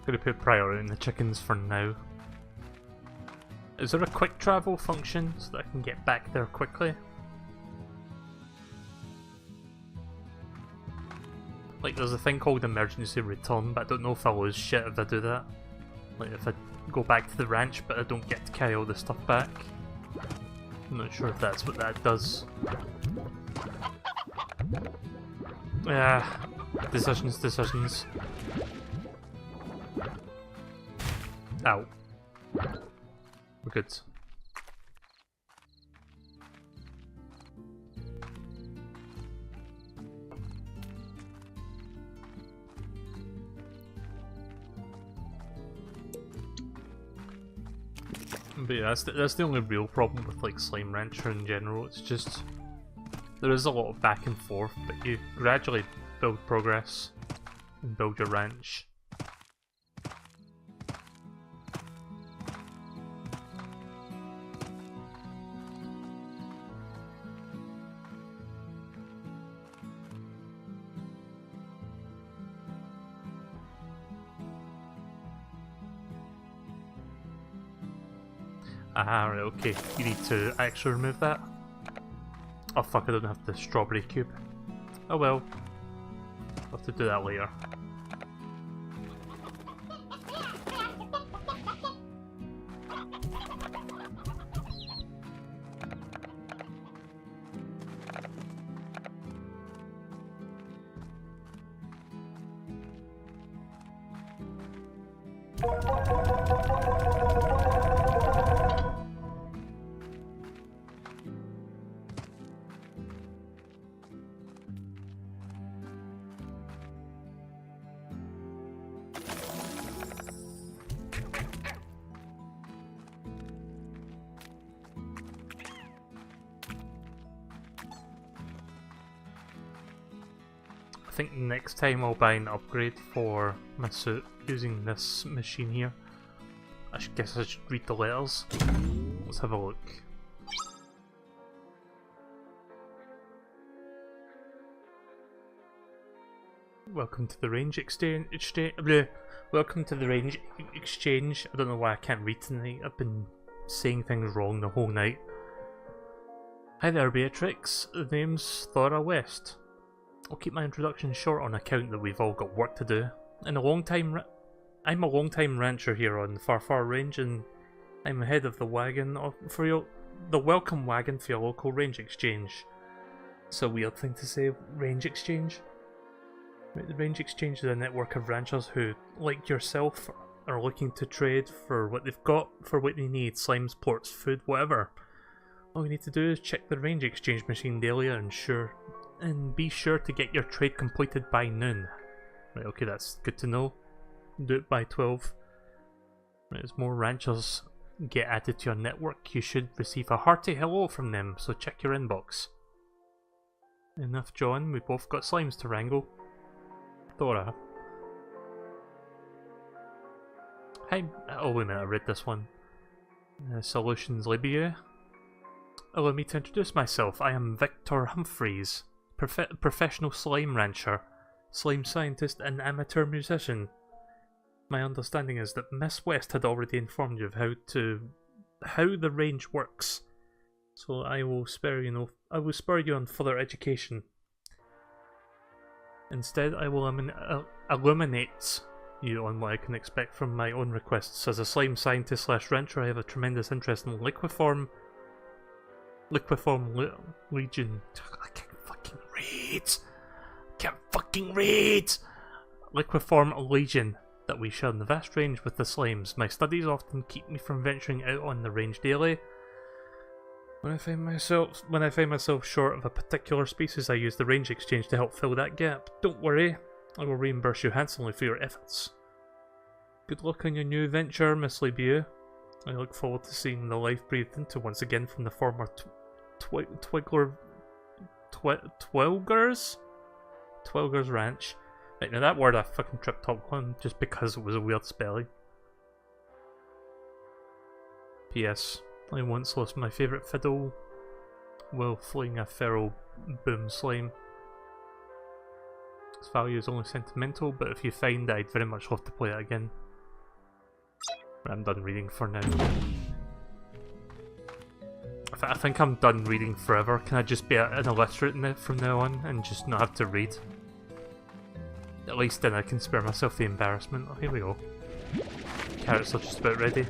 Gonna put priority on the chickens for now. Is there a quick travel function so that I can get back there quickly? Like there's a thing called emergency return, but I don't know if I lose shit if I do that. Like if I go back to the ranch but I don't get to carry all the stuff back. I'm not sure if that's what that does. Yeah, decisions. Ow. We're good. But yeah, that's the only real problem with like Slime Rancher in general. It's just there is a lot of back and forth, but you gradually build progress and build your ranch. Ah, right, okay. You need to actually remove that. Oh fuck, I don't have the strawberry cube. Oh well. I'll have to do that later. I think next time I'll buy an upgrade for my suit using this machine here. Guess I should read the letters. Let's have a look. Welcome to the range exchange. Welcome to the range exchange. I don't know why I can't read tonight. I've been saying things wrong the whole night. Hi there, Beatrix. The name's Thora West. I'll keep my introduction short on account that we've all got work to do. I'm a long-time rancher here on the Far Range, and I'm ahead of the wagon the welcome wagon for your local range exchange. It's a weird thing to say, range exchange. The range exchange is a network of ranchers who, like yourself, are looking to trade for what they've got, for what they need, slimes, ports, food, whatever. All you need to do is check the range exchange machine daily and be sure to get your trade completed by noon. Right, okay, that's good to know. Do it by 12. Right, as more ranchers get added to your network, you should receive a hearty hello from them, so check your inbox. Enough, John, we both got slimes to wrangle. Thora. Hi. Oh, wait a minute, I read this one. Solutions Libya. Allow me to introduce myself. I am Victor Humphreys, professional slime rancher, slime scientist, and amateur musician. My understanding is that Miss West had already informed you of how the range works, so I will spare you on further education. Instead, I will illuminate you on what I can expect from my own requests. As a slime scientist / rancher, I have a tremendous interest in Liquiform Legion. I can't fucking read! Can't fucking read! Liquiform Legion that we share in the vast range with the slimes. My studies often keep me from venturing out on the range daily. When I find myself short of a particular species, I use the range exchange to help fill that gap. Don't worry, I will reimburse you handsomely for your efforts. Good luck on your new venture, Miss Lebeau. I look forward to seeing the life breathed into once again from the former Twilger's Ranch. Right, now that word I fucking tripped up on just because it was a weird spelling. P.S. I once lost my favourite fiddle while fleeing a feral boom slime. Its value is only sentimental, but if you find it, I'd very much love to play it again. I'm done reading for now. I think I'm done reading forever. Can I just be an illiterate from now on and just not have to read? At least then I can spare myself the embarrassment. Oh, here we go. Carrots are just about ready.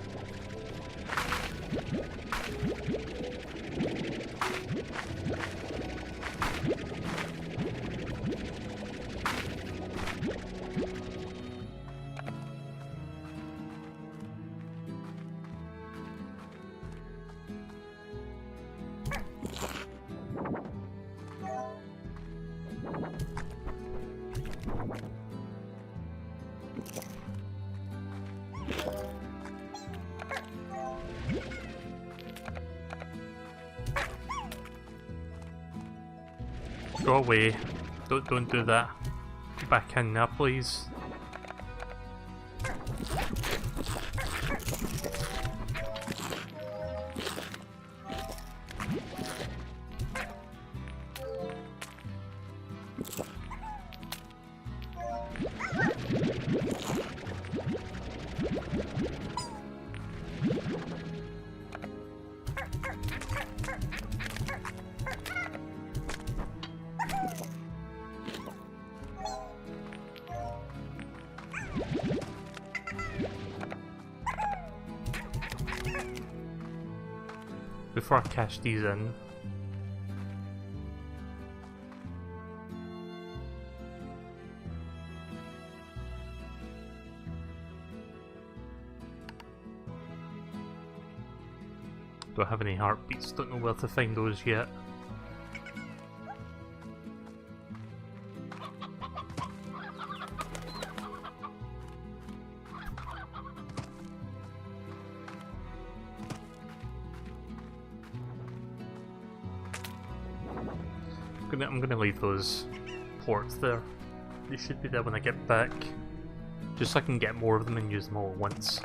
Go away. Don't do that. Back in now, please. Before I cash these in. Do I have any heartbeats? Don't know where to find those yet. I'm gonna leave those ports there. They should be there when I get back. Just so I can get more of them and use them all at once.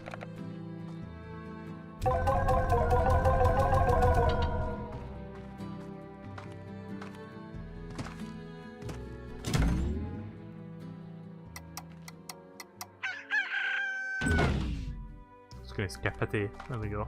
Just gonna skip a day. There we go.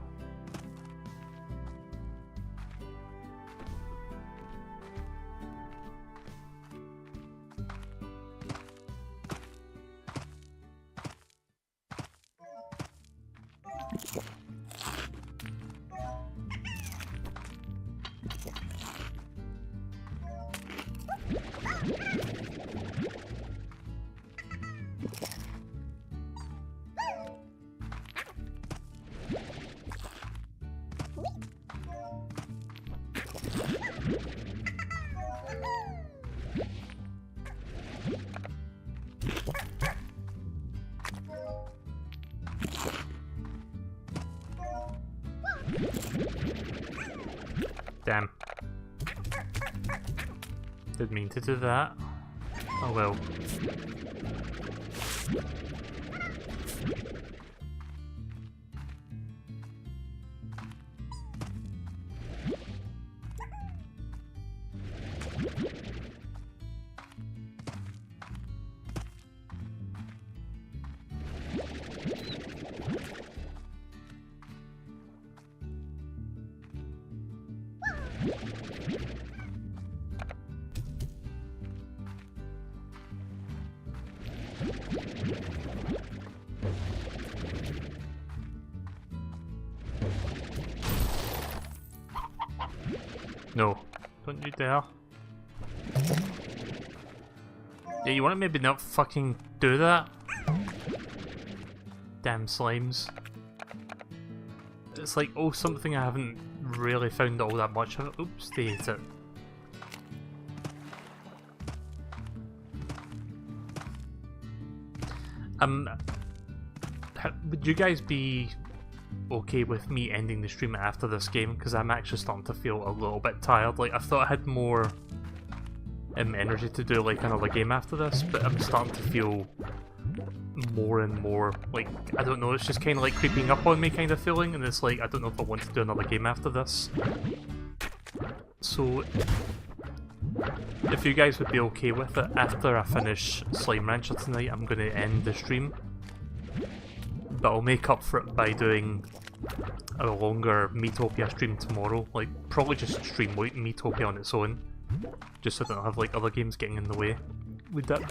Damn. Didn't mean to do that. Oh well. No. Don't you dare. Yeah, you wanna maybe not fucking do that? Damn slimes. It's like, oh, something I haven't really found all that much of. Oops, they ate it. Would you guys be okay with me ending the stream after this game? Because I'm actually starting to feel a little bit tired. Like, I thought I had more energy to do like another game after this, but I'm starting to feel more and more like, I don't know, it's just kind of like creeping up on me kind of feeling, and it's like, I don't know if I want to do another game after this. So if you guys would be okay with it, after I finish Slime Rancher tonight, I'm going to end the stream. But I'll make up for it by doing a longer Miitopia stream tomorrow. Like, probably just stream Miitopia on its own, just so I don't have like other games getting in the way. Would that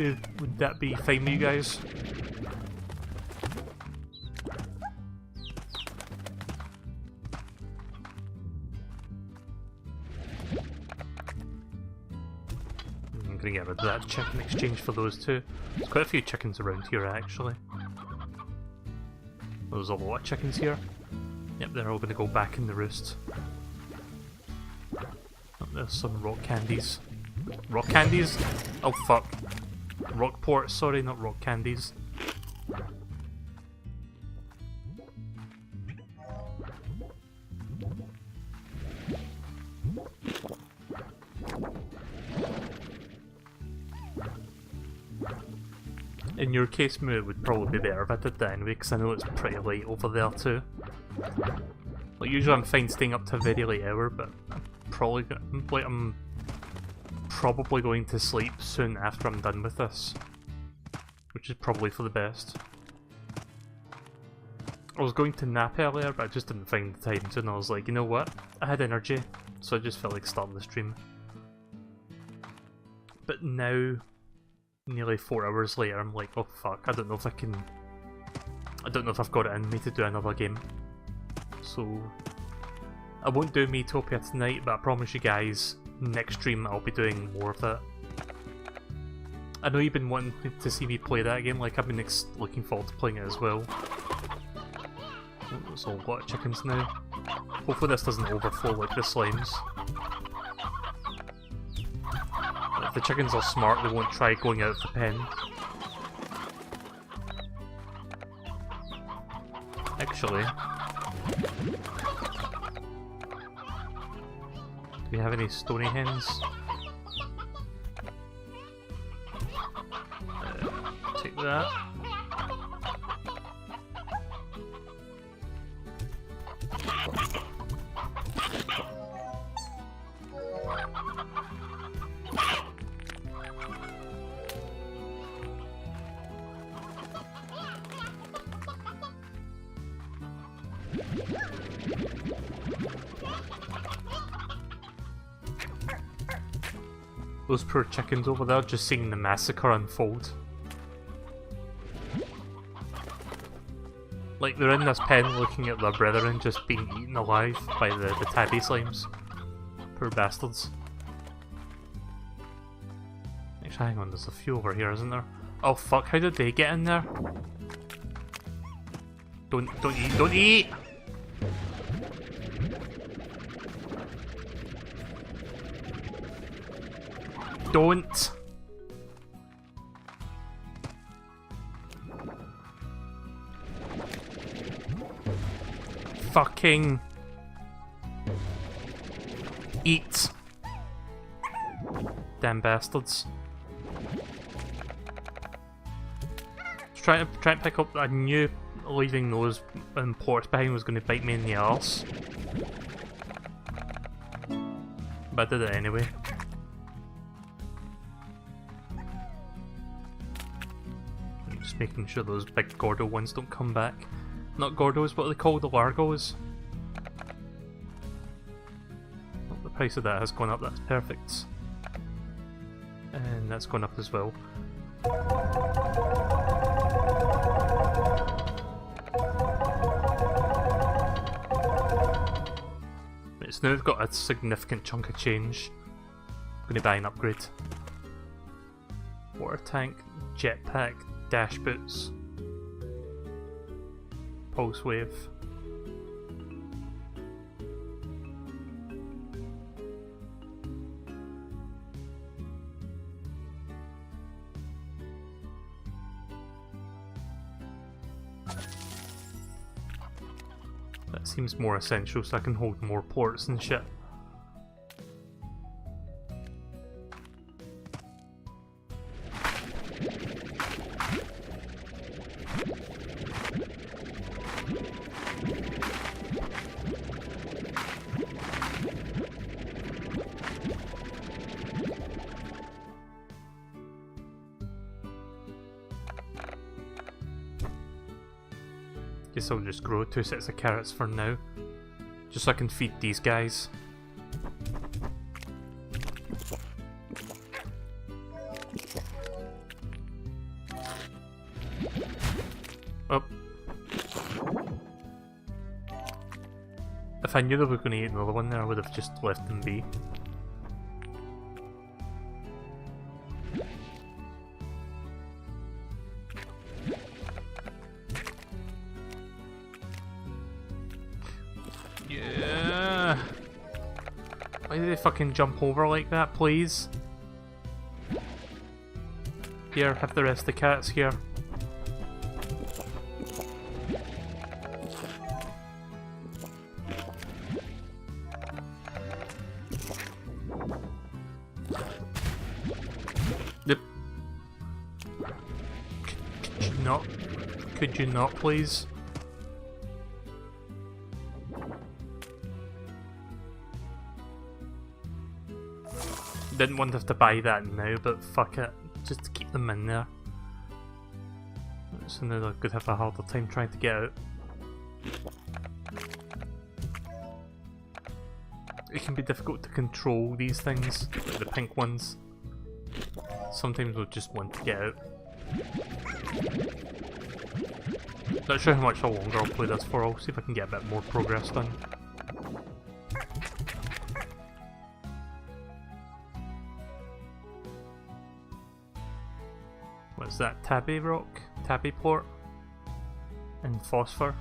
be fine with you guys? I'm gonna get rid of that chicken exchange for those two. There's quite a few chickens around here actually. There's a lot of chickens here. Yep, they're all gonna go back in the roost. Oh, there's some rock candies. Rock candies? Oh fuck. Rockport, sorry, not rock candies. In your case, Moo, it would probably be better if I did that anyway, because I know it's pretty late over there too. Like, usually I'm fine staying up to a very late hour, but I'm probably going to sleep soon after I'm done with this, which is probably for the best. I was going to nap earlier, but I just didn't find the time to, and I was like, you know what? I had energy, so I just felt like starting the stream. But now, nearly 4 hours later, I'm like, oh fuck, I don't know if I've got it in me to do another game. So, I won't do Miitopia tonight, but I promise you guys, next stream I'll be doing more of that. I know you've been wanting to see me play that game, like I've been looking forward to playing it as well. Oh, there's a lot of chickens now. Hopefully this doesn't overflow like the slimes. If the chickens are smart, they won't try going out of the pen. Actually, do we have any stony hens? Take that. Those poor chickens over there just seeing the massacre unfold. Like, they're in this pen looking at their brethren just being eaten alive by the tabby slimes. Poor bastards. Actually, hang on, there's a few over here, isn't there? Oh fuck, how did they get in there? Don't eat, don't eat! Don't! Fucking eat! Damn bastards. Trying to pick up, I knew leaving those ports behind was going to bite me in the arse. But I did it anyway. Making sure those big Gordo ones don't come back. Not Gordos, what are they called? The Largos? Oh, the price of that has gone up, that's perfect. And that's gone up as well. It's So now we've got a significant chunk of change. I'm going to buy an upgrade. Water tank, jetpack, dash boots, pulse wave. That seems more essential so I can hold more ports and shit. Guess I'll just grow 2 sets of carrots for now, just so I can feed these guys. Oh. If I knew they were going to eat another one there, I would have just left them be. Yeah. Why did they fucking jump over like that, please? Here, have the rest of the cats here. Yep. Could you not? Could you not, please? Didn't want to have to buy that now, but fuck it. Just to keep them in there. So now I could have a harder time trying to get out. It can be difficult to control these things, like the pink ones. Sometimes we'll just want to get out. Not sure how much longer I'll play this for. I'll see if I can get a bit more progress done. What's that? Tabby rock? Tabby port? And phosphor?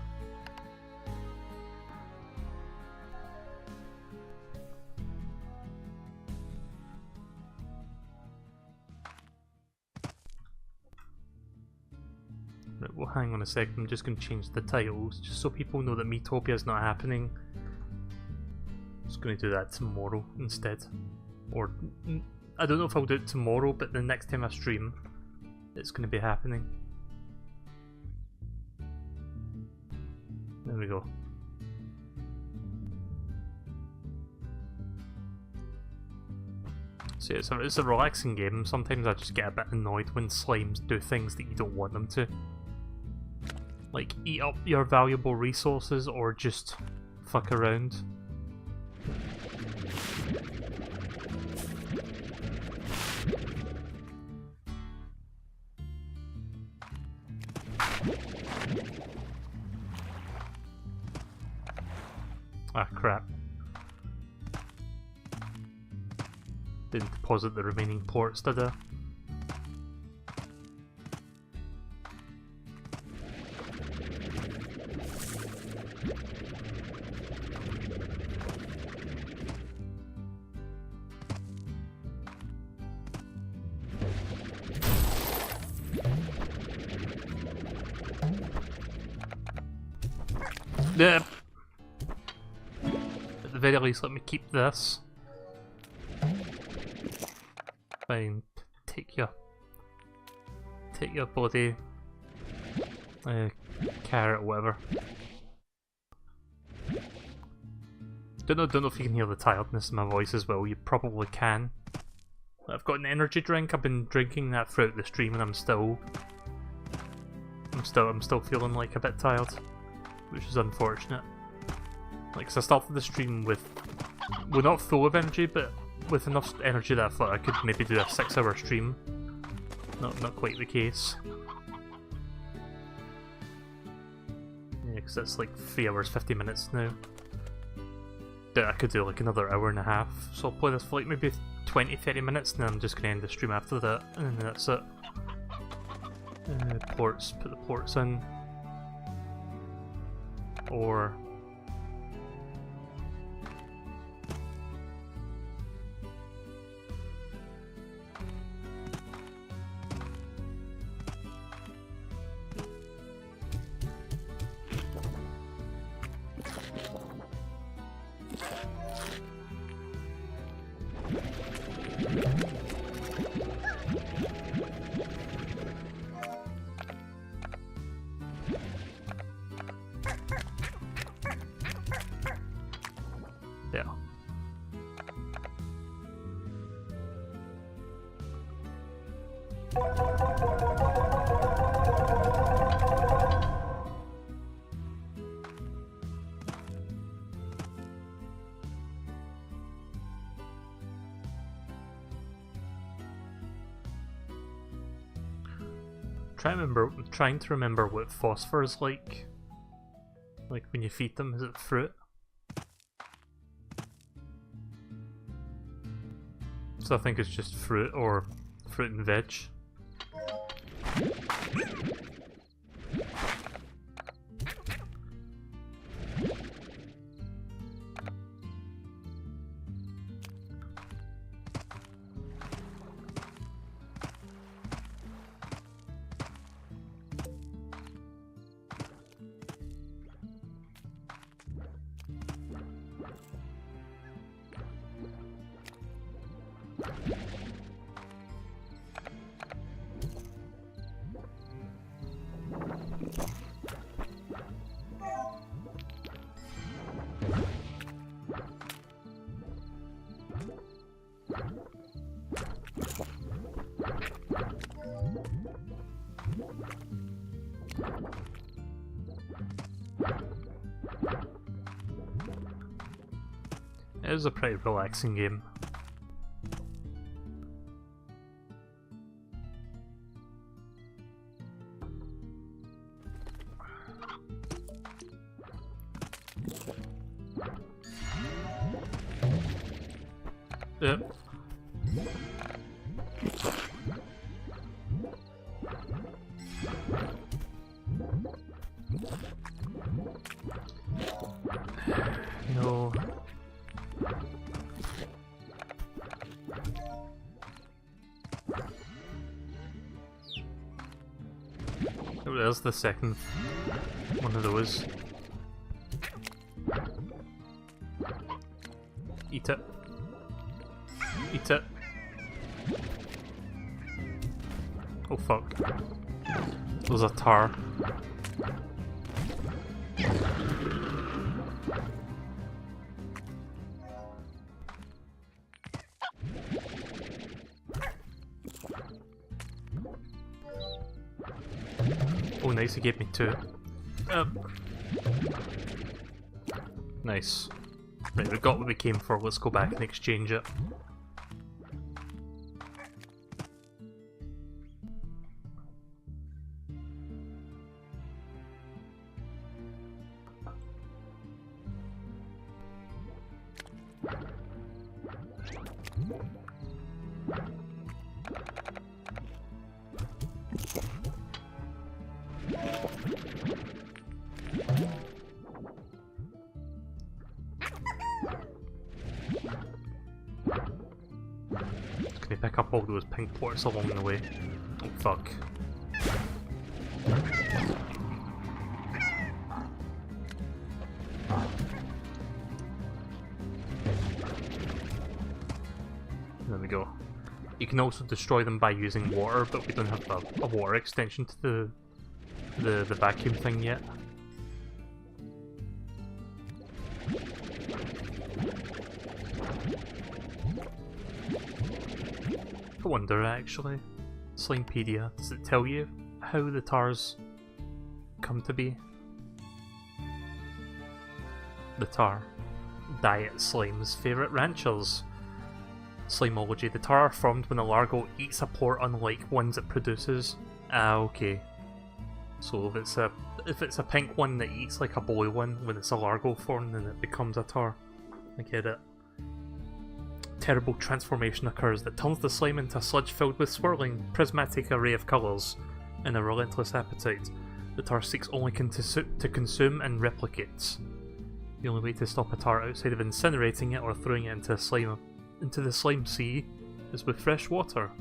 Right, well hang on a second, I'm just going to change the titles, just so people know that Miitopia is not happening. Just going to do that tomorrow instead. Or, I don't know if I'll do it tomorrow, but the next time I stream, it's going to be happening. There we go. So it's a relaxing game. Sometimes I just get a bit annoyed when slimes do things that you don't want them to. Like eat up your valuable resources or just fuck around. Ah, crap. Didn't deposit the remaining ports, did I? Yeah. At the very least, let me keep this. Fine. Take your bloody carrot, whatever. Don't know if you can hear the tiredness in my voice as well. You probably can. I've got an energy drink. I've been drinking that throughout the stream, and I'm still feeling like a bit tired, which is unfortunate. Like, 'cause I started the stream with, well, not full of energy, but with enough energy that I thought I could maybe do a 6-hour stream. Not quite the case. Yeah, because it's like 3 hours 50 minutes now. that I could do like another hour and a half. So I'll play this for like maybe 20-30 minutes, and then I'm just gonna end the stream after that, and then that's it. Ports, put the ports in. Or... yeah. Trying to remember what phosphor is like. Like when you feed them, is it fruit? So I think it's just fruit or fruit and veg. It is a pretty relaxing game. Yep. No. Oh, there's the second one of those. Eat it. Eat it. Oh fuck. There's a tar. Oh nice, he gave me two. Nice. Right, we got what we came for, let's go back and exchange it. Can you pick up all those pink ports along the way? Oh fuck. There we go. You can also destroy them by using water, but we don't have a water extension to the vacuum thing yet. I wonder actually, Slimepedia, does it tell you how the tars come to be? The tar. Diet Slime's favourite ranchers. Slimeology. The tar are formed when a largo eats a port unlike ones it produces. Ah, okay. So if it's a pink one that eats like a blue one when it's a largo form, then it becomes a tar. I get it. Terrible transformation occurs that turns the slime into a sludge filled with swirling, prismatic array of colours. In a relentless appetite, the tar seeks only to consume and replicates. The only way to stop a tar outside of incinerating it or throwing it into the slime sea is with fresh water.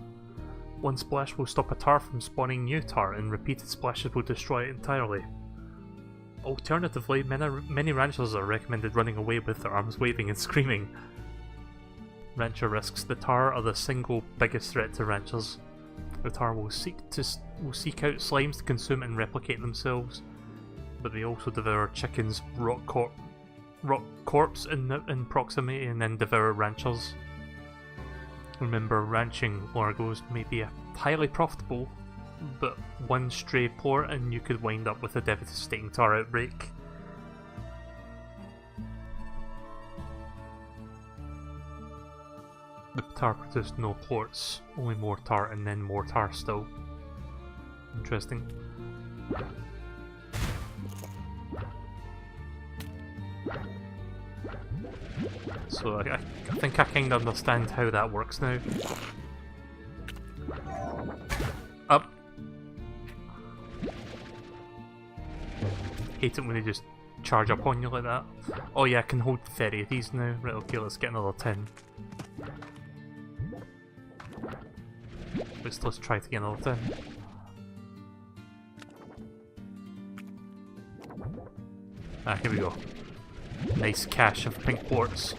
One splash will stop a tar from spawning new tar, and repeated splashes will destroy it entirely. Alternatively, many ranchers are recommended running away with their arms waving and screaming. Rancher risks: the tar are the single biggest threat to ranchers. The tar will seek out slimes to consume and replicate themselves, but they also devour chickens, rock corpse in proximity, and then devour ranchers. Remember, ranching largos may be highly profitable, but one stray port and you could wind up with a devastating tar outbreak. The tar produced no ports, only more tar and then more tar still. Interesting. So I think I kind of understand how that works now. Up. Hate it when they just charge up on you like that. Oh yeah, I can hold 30 of these now. Right, okay, let's get another 10. Let's try to get another 10. Ah, here we go. Nice cache of pink ports.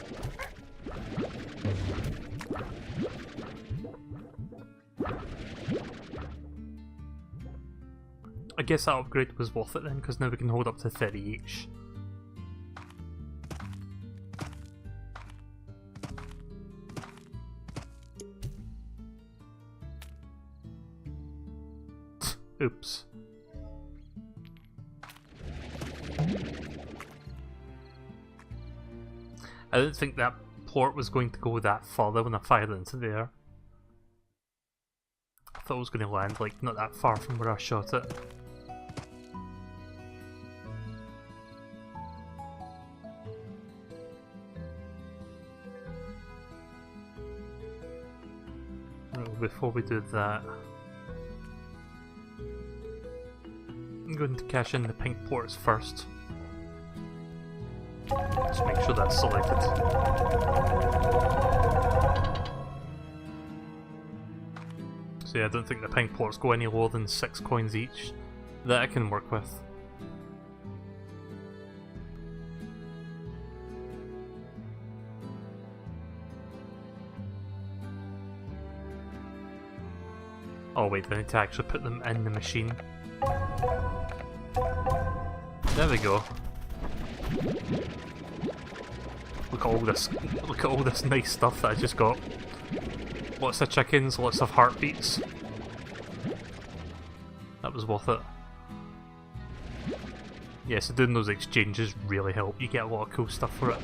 I guess that upgrade was worth it then, because now we can hold up to 30 each. Oops. I didn't think that port was going to go that further when I fired it into the air. I thought it was going to land like not that far from where I shot it. Right, before we do that, I'm going to cash in the pink ports first. Just make sure that's selected. So yeah, I don't think the pink ports go any lower than 6 coins each. That I can work with. Oh wait, I need to actually put them in the machine. There we go. Look at all this nice stuff that I just got. Lots of chickens, lots of heartbeats. That was worth it. Yeah, so doing those exchanges really help. You get a lot of cool stuff for it.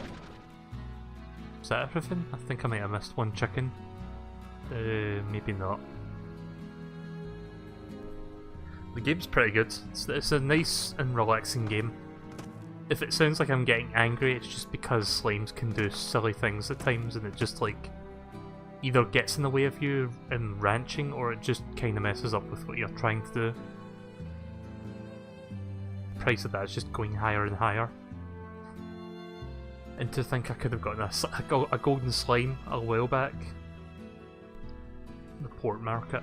Is that everything? I think I might have missed one chicken. Maybe not. The game's pretty good. It's a nice and relaxing game. If it sounds like I'm getting angry, it's just because slimes can do silly things at times, and it just like either gets in the way of you in ranching, or it just kind of messes up with what you're trying to do. The price of that is just going higher and higher. And to think I could have gotten a golden slime a while back. The port market.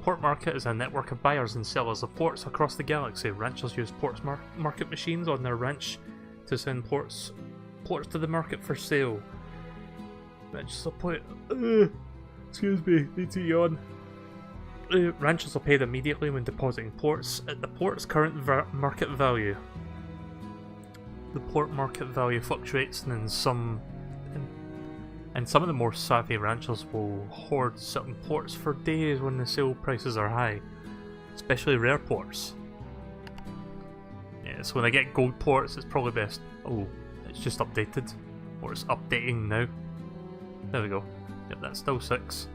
Port market is a network of buyers and sellers of ports across the galaxy. Ranchers use ports market machines on their ranch to send ports to the market for sale. Ranchers will put. Excuse me, need to yawn. Ranchers are paid immediately when depositing ports at the port's current market value. The port market value fluctuates, and some of the more savvy ranchers will hoard certain ports for days when the sale prices are high, especially rare ports. Yeah, so when I get gold ports, it's probably best. Oh, it's just updated, or it's updating now. There we go. Yep, that's still 6.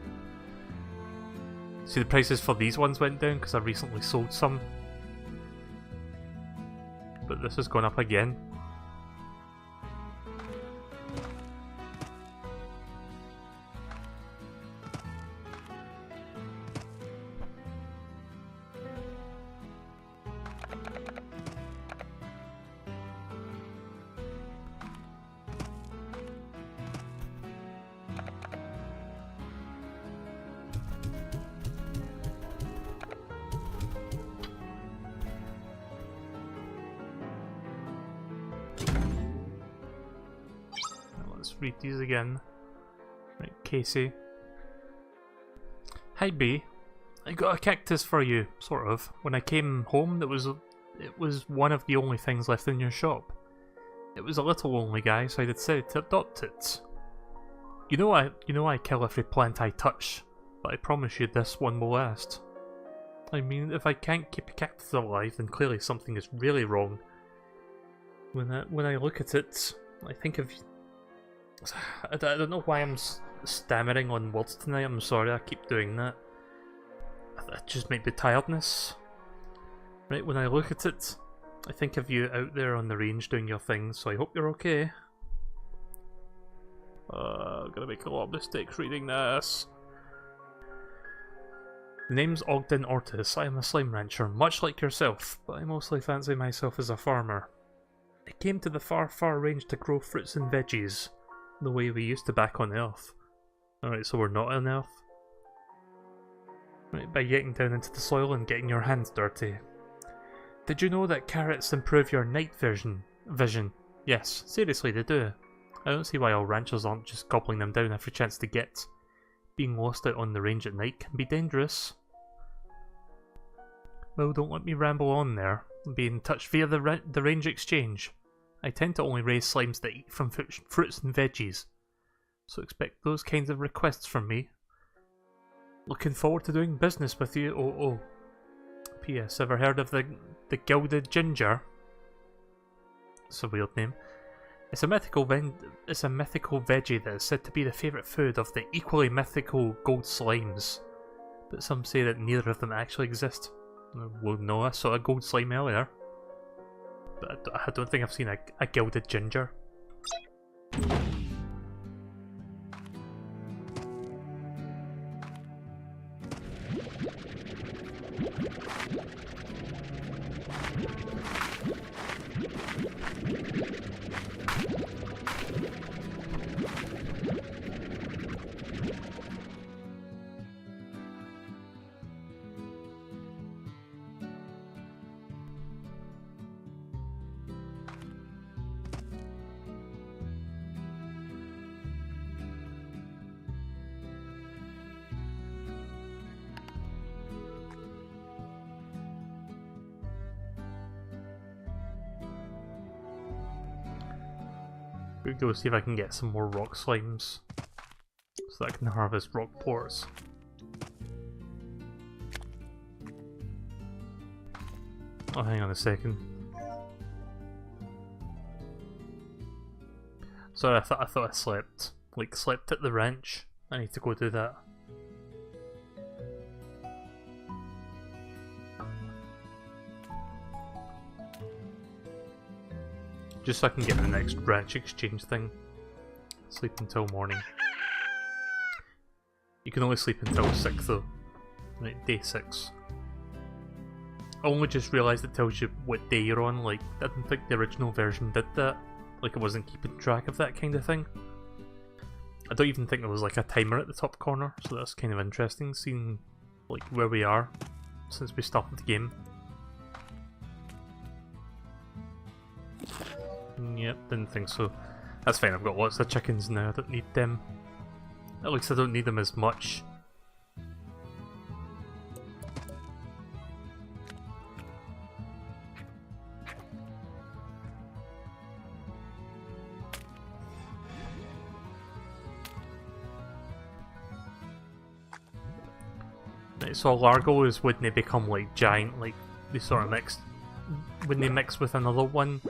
See, the prices for these ones went down because I recently sold some, but this has gone up again. read these again. Right, Casey. Hi B. I got a cactus for you, sort of. When I came home, it was one of the only things left in your shop. It was a little lonely guy, so I decided to adopt it. You know I kill every plant I touch, but I promise you this one will last. I mean, if I can't keep a cactus alive, then clearly something is really wrong. When I look at it, I think of... I don't know why I'm stammering on words tonight, I'm sorry, I keep doing that. That just might be tiredness. Right, when I look at it, I think of you out there on the range doing your thing, so I hope you're okay. I'm gonna make a lot of mistakes reading this. The name's Ogden Ortis. I am a slime rancher, much like yourself, but I mostly fancy myself as a farmer. I came to the far, far range to grow fruits and veggies, the way we used to back on Earth. Alright, so we're not on Earth. Right, by getting down into the soil and getting your hands dirty. Did you know that carrots improve your night vision? Yes, seriously they do. I don't see why all ranchers aren't just gobbling them down every chance they get. Being lost out on the range at night can be dangerous. Well, don't let me ramble on there. Be in touch via the range exchange. I tend to only raise slimes that eat from fruits and veggies, so expect those kinds of requests from me. Looking forward to doing business with you, oh. P.S. Ever heard of the gilded ginger? It's a weird name. It's a mythical veggie that is said to be the favourite food of the equally mythical gold slimes, but some say that neither of them actually exist. Well, no, I saw a gold slime earlier, but I don't think I've seen a gilded ginger. We'll go see if I can get some more rock slimes, so that I can harvest rock pores. Oh, hang on a second. Sorry, I thought I slept. Like, slept at the ranch. I need to go do that. Just so I can get the next ranch exchange thing. Sleep until morning. You can only sleep until 6 though. Right, day 6. I only just realised it tells you what day you're on, like, I didn't think the original version did that. Like, it wasn't keeping track of that kind of thing. I don't even think there was like a timer at the top corner, so that's kind of interesting, seeing like where we are since we started the game. Yep, didn't think so. That's fine, I've got lots of chickens now, I don't need them. At least I don't need them as much. Right, so a Largo is when they become like giant, like they sort of mix. When they mix with another one,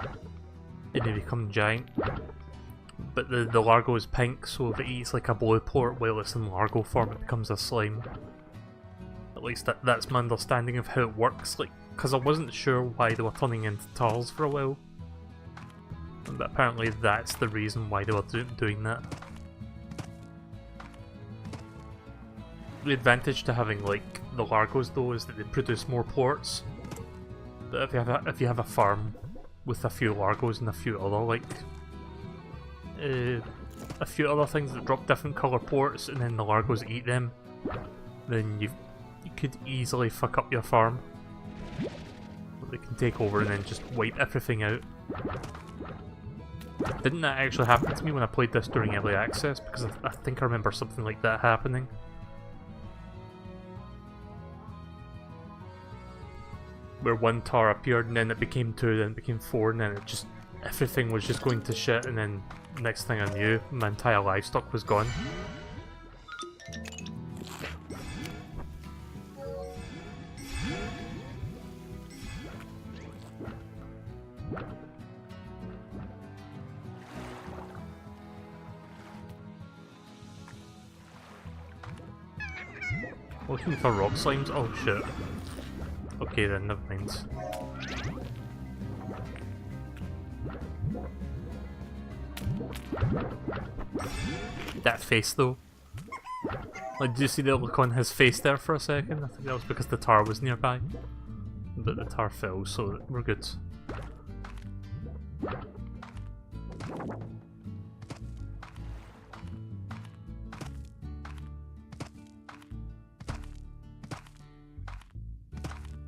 and they become giant. But the Largo is pink, so if it eats like a blue port while it's in Largo form, it becomes a slime. At least that's my understanding of how it works, like, because I wasn't sure why they were turning into Tars for a while. But apparently that's the reason why they were doing that. The advantage to having like the Largos though is that they produce more ports. But if you have a farm with a few Largos and a few other like a few other things that drop different colour ports and then the Largos eat them, then you could easily fuck up your farm. But they can take over and then just wipe everything out. Didn't that actually happen to me when I played this during early access? Because I think I remember something like that happening. Where one tower appeared and then it became 2, then it became 4, and then it just... everything was just going to shit, and then next thing I knew, my entire livestock was gone. Looking for rock slimes? Oh shit. Okay then, never mind. That face though. Like, did you see the look on his face there for a second? I think that was because the tower was nearby. But the tower fell, so we're good.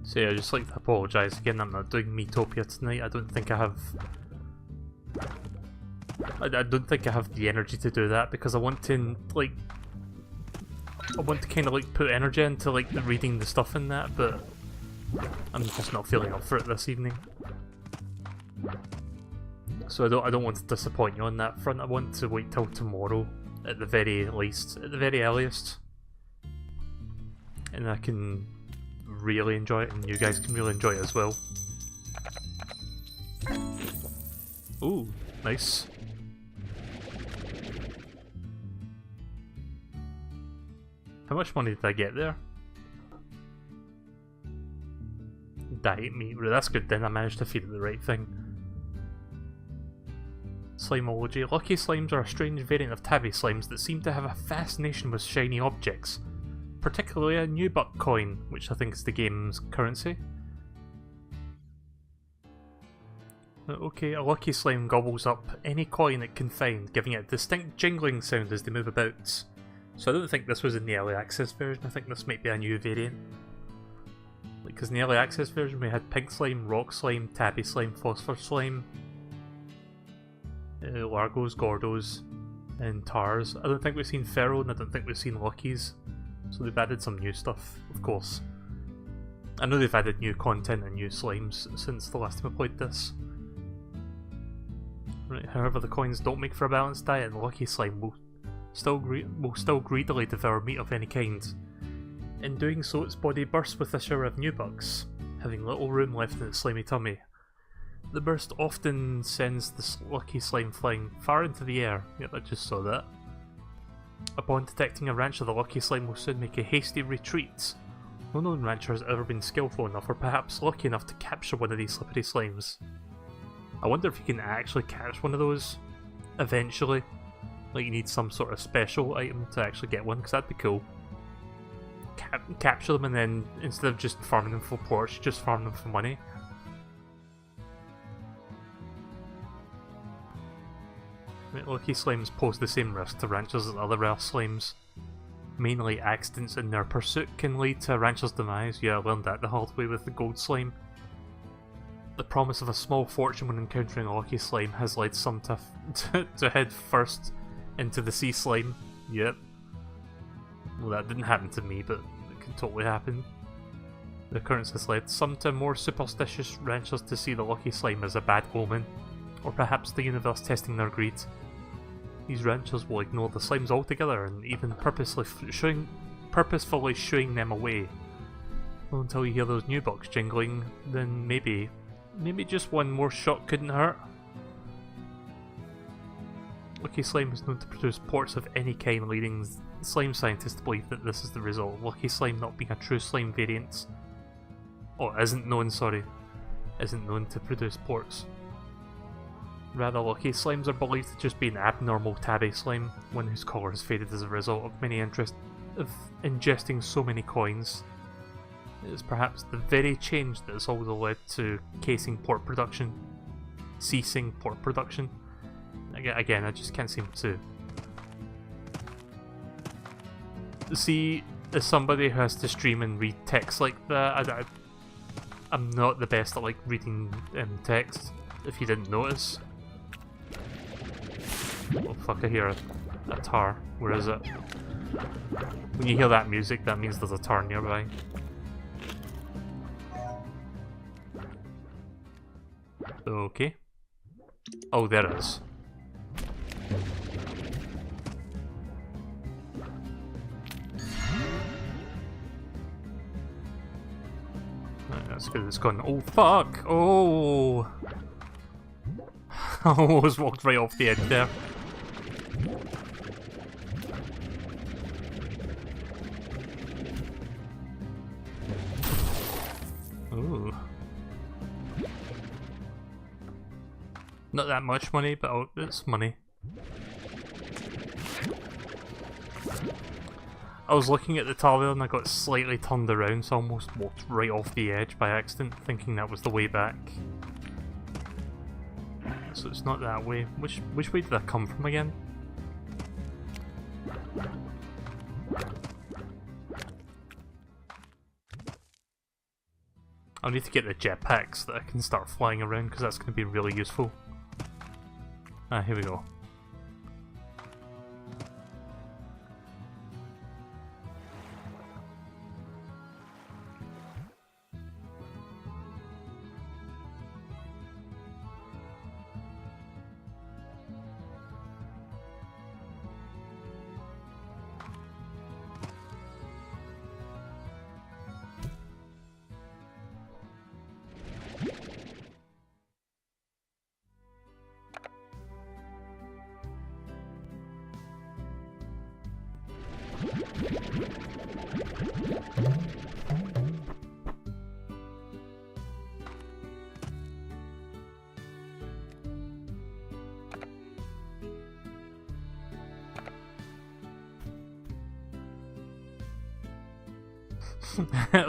So yeah, I'd just like to apologise again, I'm not doing Miitopia tonight. I don't think I have... I don't think I have the energy to do that, because I want to, like... I want to kind of like put energy into like reading the stuff in that, but I'm just not feeling up for it this evening. So I don't want to disappoint you on that front. I want to wait till tomorrow at the very least, at the very earliest, and I can really enjoy it, and you guys can really enjoy it as well. Ooh, nice. How much money did I get there? Diet meat. Well, that's good then, I managed to feed it the right thing. Slimeology. Lucky slimes are a strange variant of tabby slimes that seem to have a fascination with shiny objects. Particularly a Nubuck coin, which I think is the game's currency. Okay, a lucky slime gobbles up any coin it can find, giving it a distinct jingling sound as they move about. So I don't think this was in the early access version, I think this might be a new variant. Because in the early access version we had pink slime, rock slime, tabby slime, phosphor slime, Largos, Gordos, and Tars. I don't think we've seen Feral, and I don't think we've seen Luckies. So they've added some new stuff, of course. I know they've added new content and new slimes since the last time I played this. Right, however, the coins don't make for a balanced diet, and Lucky Slime will still greedily devour meat of any kind. In doing so, its body bursts with a shower of Nubucks, having little room left in its slimy tummy. The burst often sends the Lucky Slime flying far into the air. Yep, I just saw that. Upon detecting a rancher, the Lucky Slime will soon make a hasty retreat. No known rancher has ever been skillful enough, or perhaps lucky enough, to capture one of these slippery slimes. I wonder if you can actually catch one of those eventually. Like, you need some sort of special item to actually get one, because that'd be cool. Capture them, and then instead of just farming them for ports, you just farm them for money. Right, lucky slimes pose the same risk to ranchers as other rare slimes. Mainly accidents in their pursuit can lead to a rancher's demise. Yeah, I learned that the hard way with the gold slime. The promise of a small fortune when encountering a lucky slime has led some to head first into the sea slime. Yep. Well, that didn't happen to me, but it could totally happen. The occurrence has led some to more superstitious ranchers to see the lucky slime as a bad omen, or perhaps the universe testing their greed. These ranchers will ignore the slimes altogether and even purposefully shooing them away. Well, until you hear those Nubucks jingling, then maybe just one more shot couldn't hurt. Lucky Slime is known to produce ports of any kind, leading slime scientists to believe that this is the result. Lucky Slime not being a true slime variant, isn't known to produce ports. Rather, Lucky Slimes are believed to just be an abnormal tabby slime, one whose colour has faded as a result of ingesting so many coins. It is perhaps the very change that has also led to ceasing port production. Again, I just can't seem to see, as somebody who has to stream and read text like that, I'm not the best at like reading text, if you didn't notice. Oh fuck, I hear a tar. Where is it? When you hear that music, that means there's a tar nearby. Okay. Oh, there it is. Right, that's good, it's gone. Oh fuck! Oh! I almost walked right off the edge there. Ooh. Not that much money, but it's money. I was looking at the tower and I got slightly turned around, so I almost walked right off the edge by accident, thinking that was the way back. So it's not that way. Which way did I come from again? I'll need to get the jetpack so that I can start flying around, because that's going to be really useful. Ah, here we go.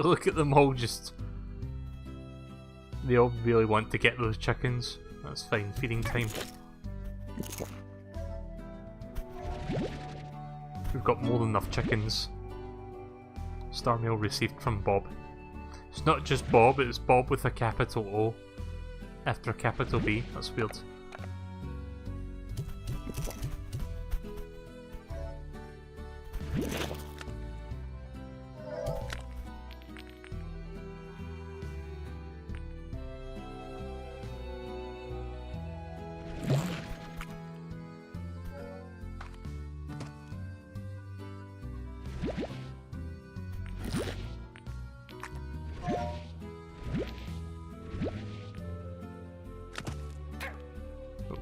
Look at them all just... They all really want to get those chickens. That's fine, feeding time. We've got more than enough chickens. Star mail received from Bob. It's not just Bob, it's Bob with a capital O after a capital B. That's weird.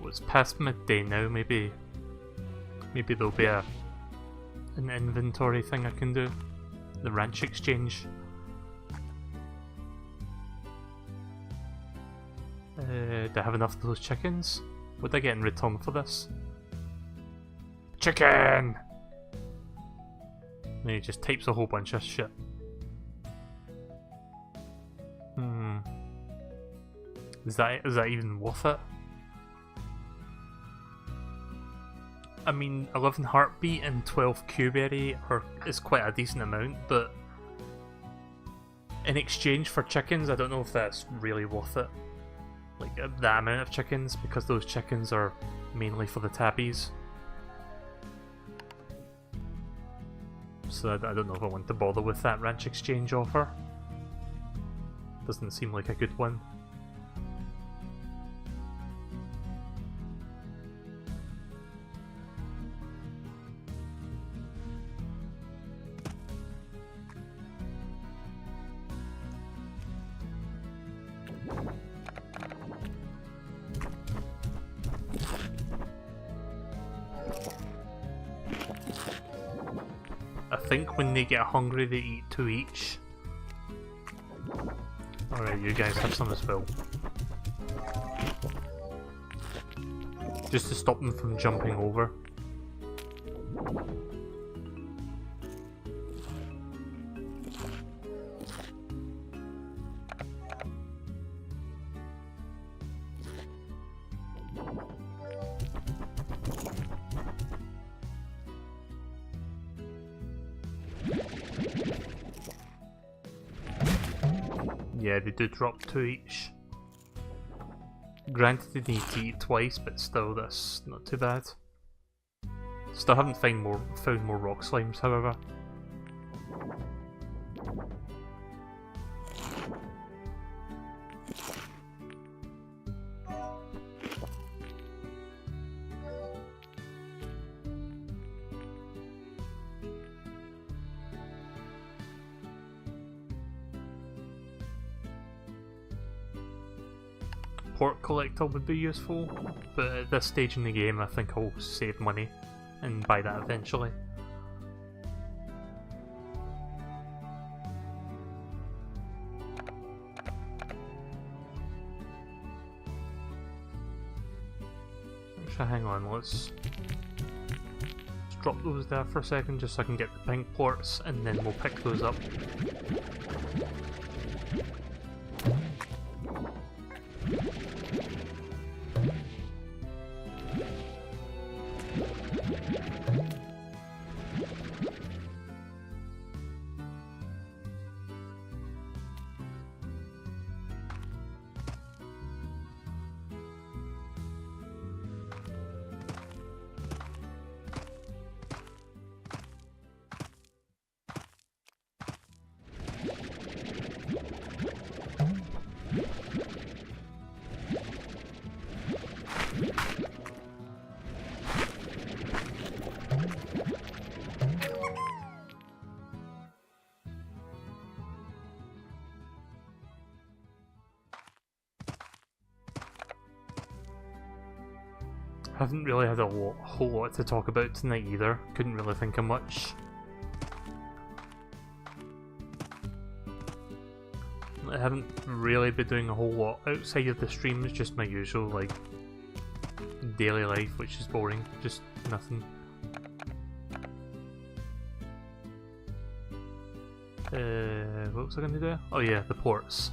It's past midday now, maybe there'll be an inventory thing I can do. The ranch exchange. Do I have enough of those chickens? What did I get in return for this? Chicken! And he just types a whole bunch of shit. Is that even worth it? I mean, 11 heartbeat and 12 Q-berry is quite a decent amount, but in exchange for chickens, I don't know if that's really worth it. Like, that amount of chickens, because those chickens are mainly for the tabbies. So I don't know if I want to bother with that ranch exchange offer. Doesn't seem like a good one. I think when they get hungry they eat 2 each. Alright, you guys have some as well. Just to stop them from jumping over. Yeah, they do drop 2 each. Granted they need to eat twice, but still that's not too bad. Still haven't found more rock slimes, however. Port collector would be useful, but at this stage in the game I think I'll save money and buy that eventually. Actually, hang on, let's drop those there for a second just so I can get the pink ports and then we'll pick those up. I haven't really had a whole lot to talk about tonight either, couldn't really think of much. I haven't really been doing a whole lot outside of the streams, just my usual like daily life, which is boring, just nothing. What was I going to do? Oh yeah, the ports.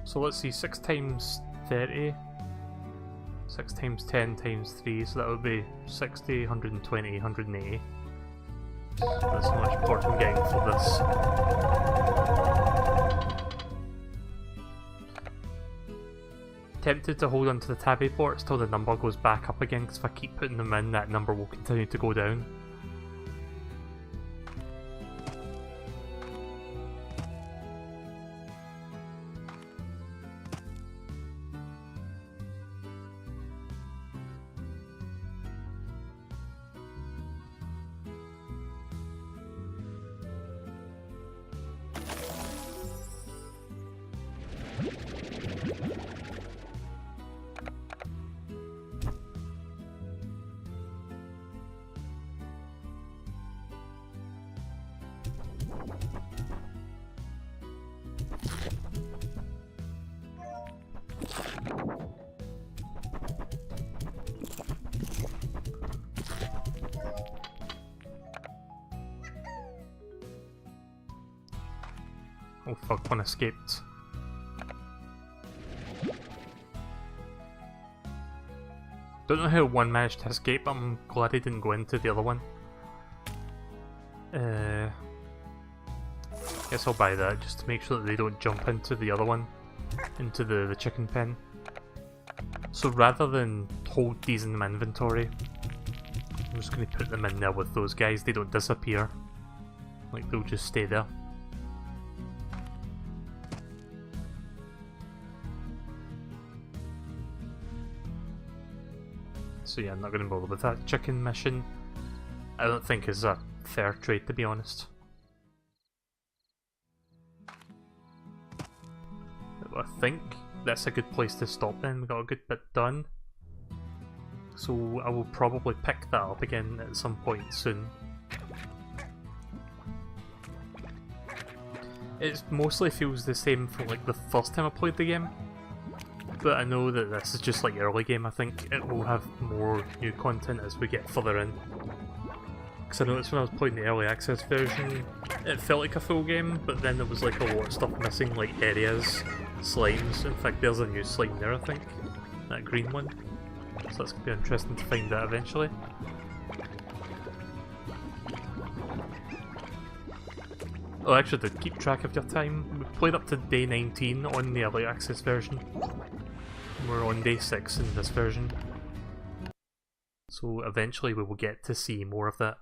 So let's see, 6 times 30, 6 times 10 times 3, so that would be 60, 120, 180. That's how much port I'm getting for this. Tempted to hold on to the tabby ports till the number goes back up again, because if I keep putting them in, that number will continue to go down. Oh fuck, one escaped. Don't know how one managed to escape, I'm glad he didn't go into the other one. Guess I'll buy that just to make sure that they don't jump into the other one, into the chicken pen. So rather than hold these in my inventory, I'm just going to put them in there with those guys. They don't disappear, like they'll just stay there. So yeah, I'm not going to bother with that chicken mission. I don't think it's a fair trade, to be honest. I think that's a good place to stop then, we got a good bit done. So I will probably pick that up again at some point soon. It mostly feels the same for like the first time I played the game. But I know that this is just like early game. I think it will have more new content as we get further in. Because I noticed when I was playing the early access version, it felt like a full game, but then there was like a lot of stuff missing, like areas, slimes. In fact, there's a new slime there, I think. That green one. So that's going to be interesting to find out eventually. Oh, actually, to keep track of your time, we played up to day 19 on the early access version. We're on day 6 in this version. So eventually we will get to see more of that.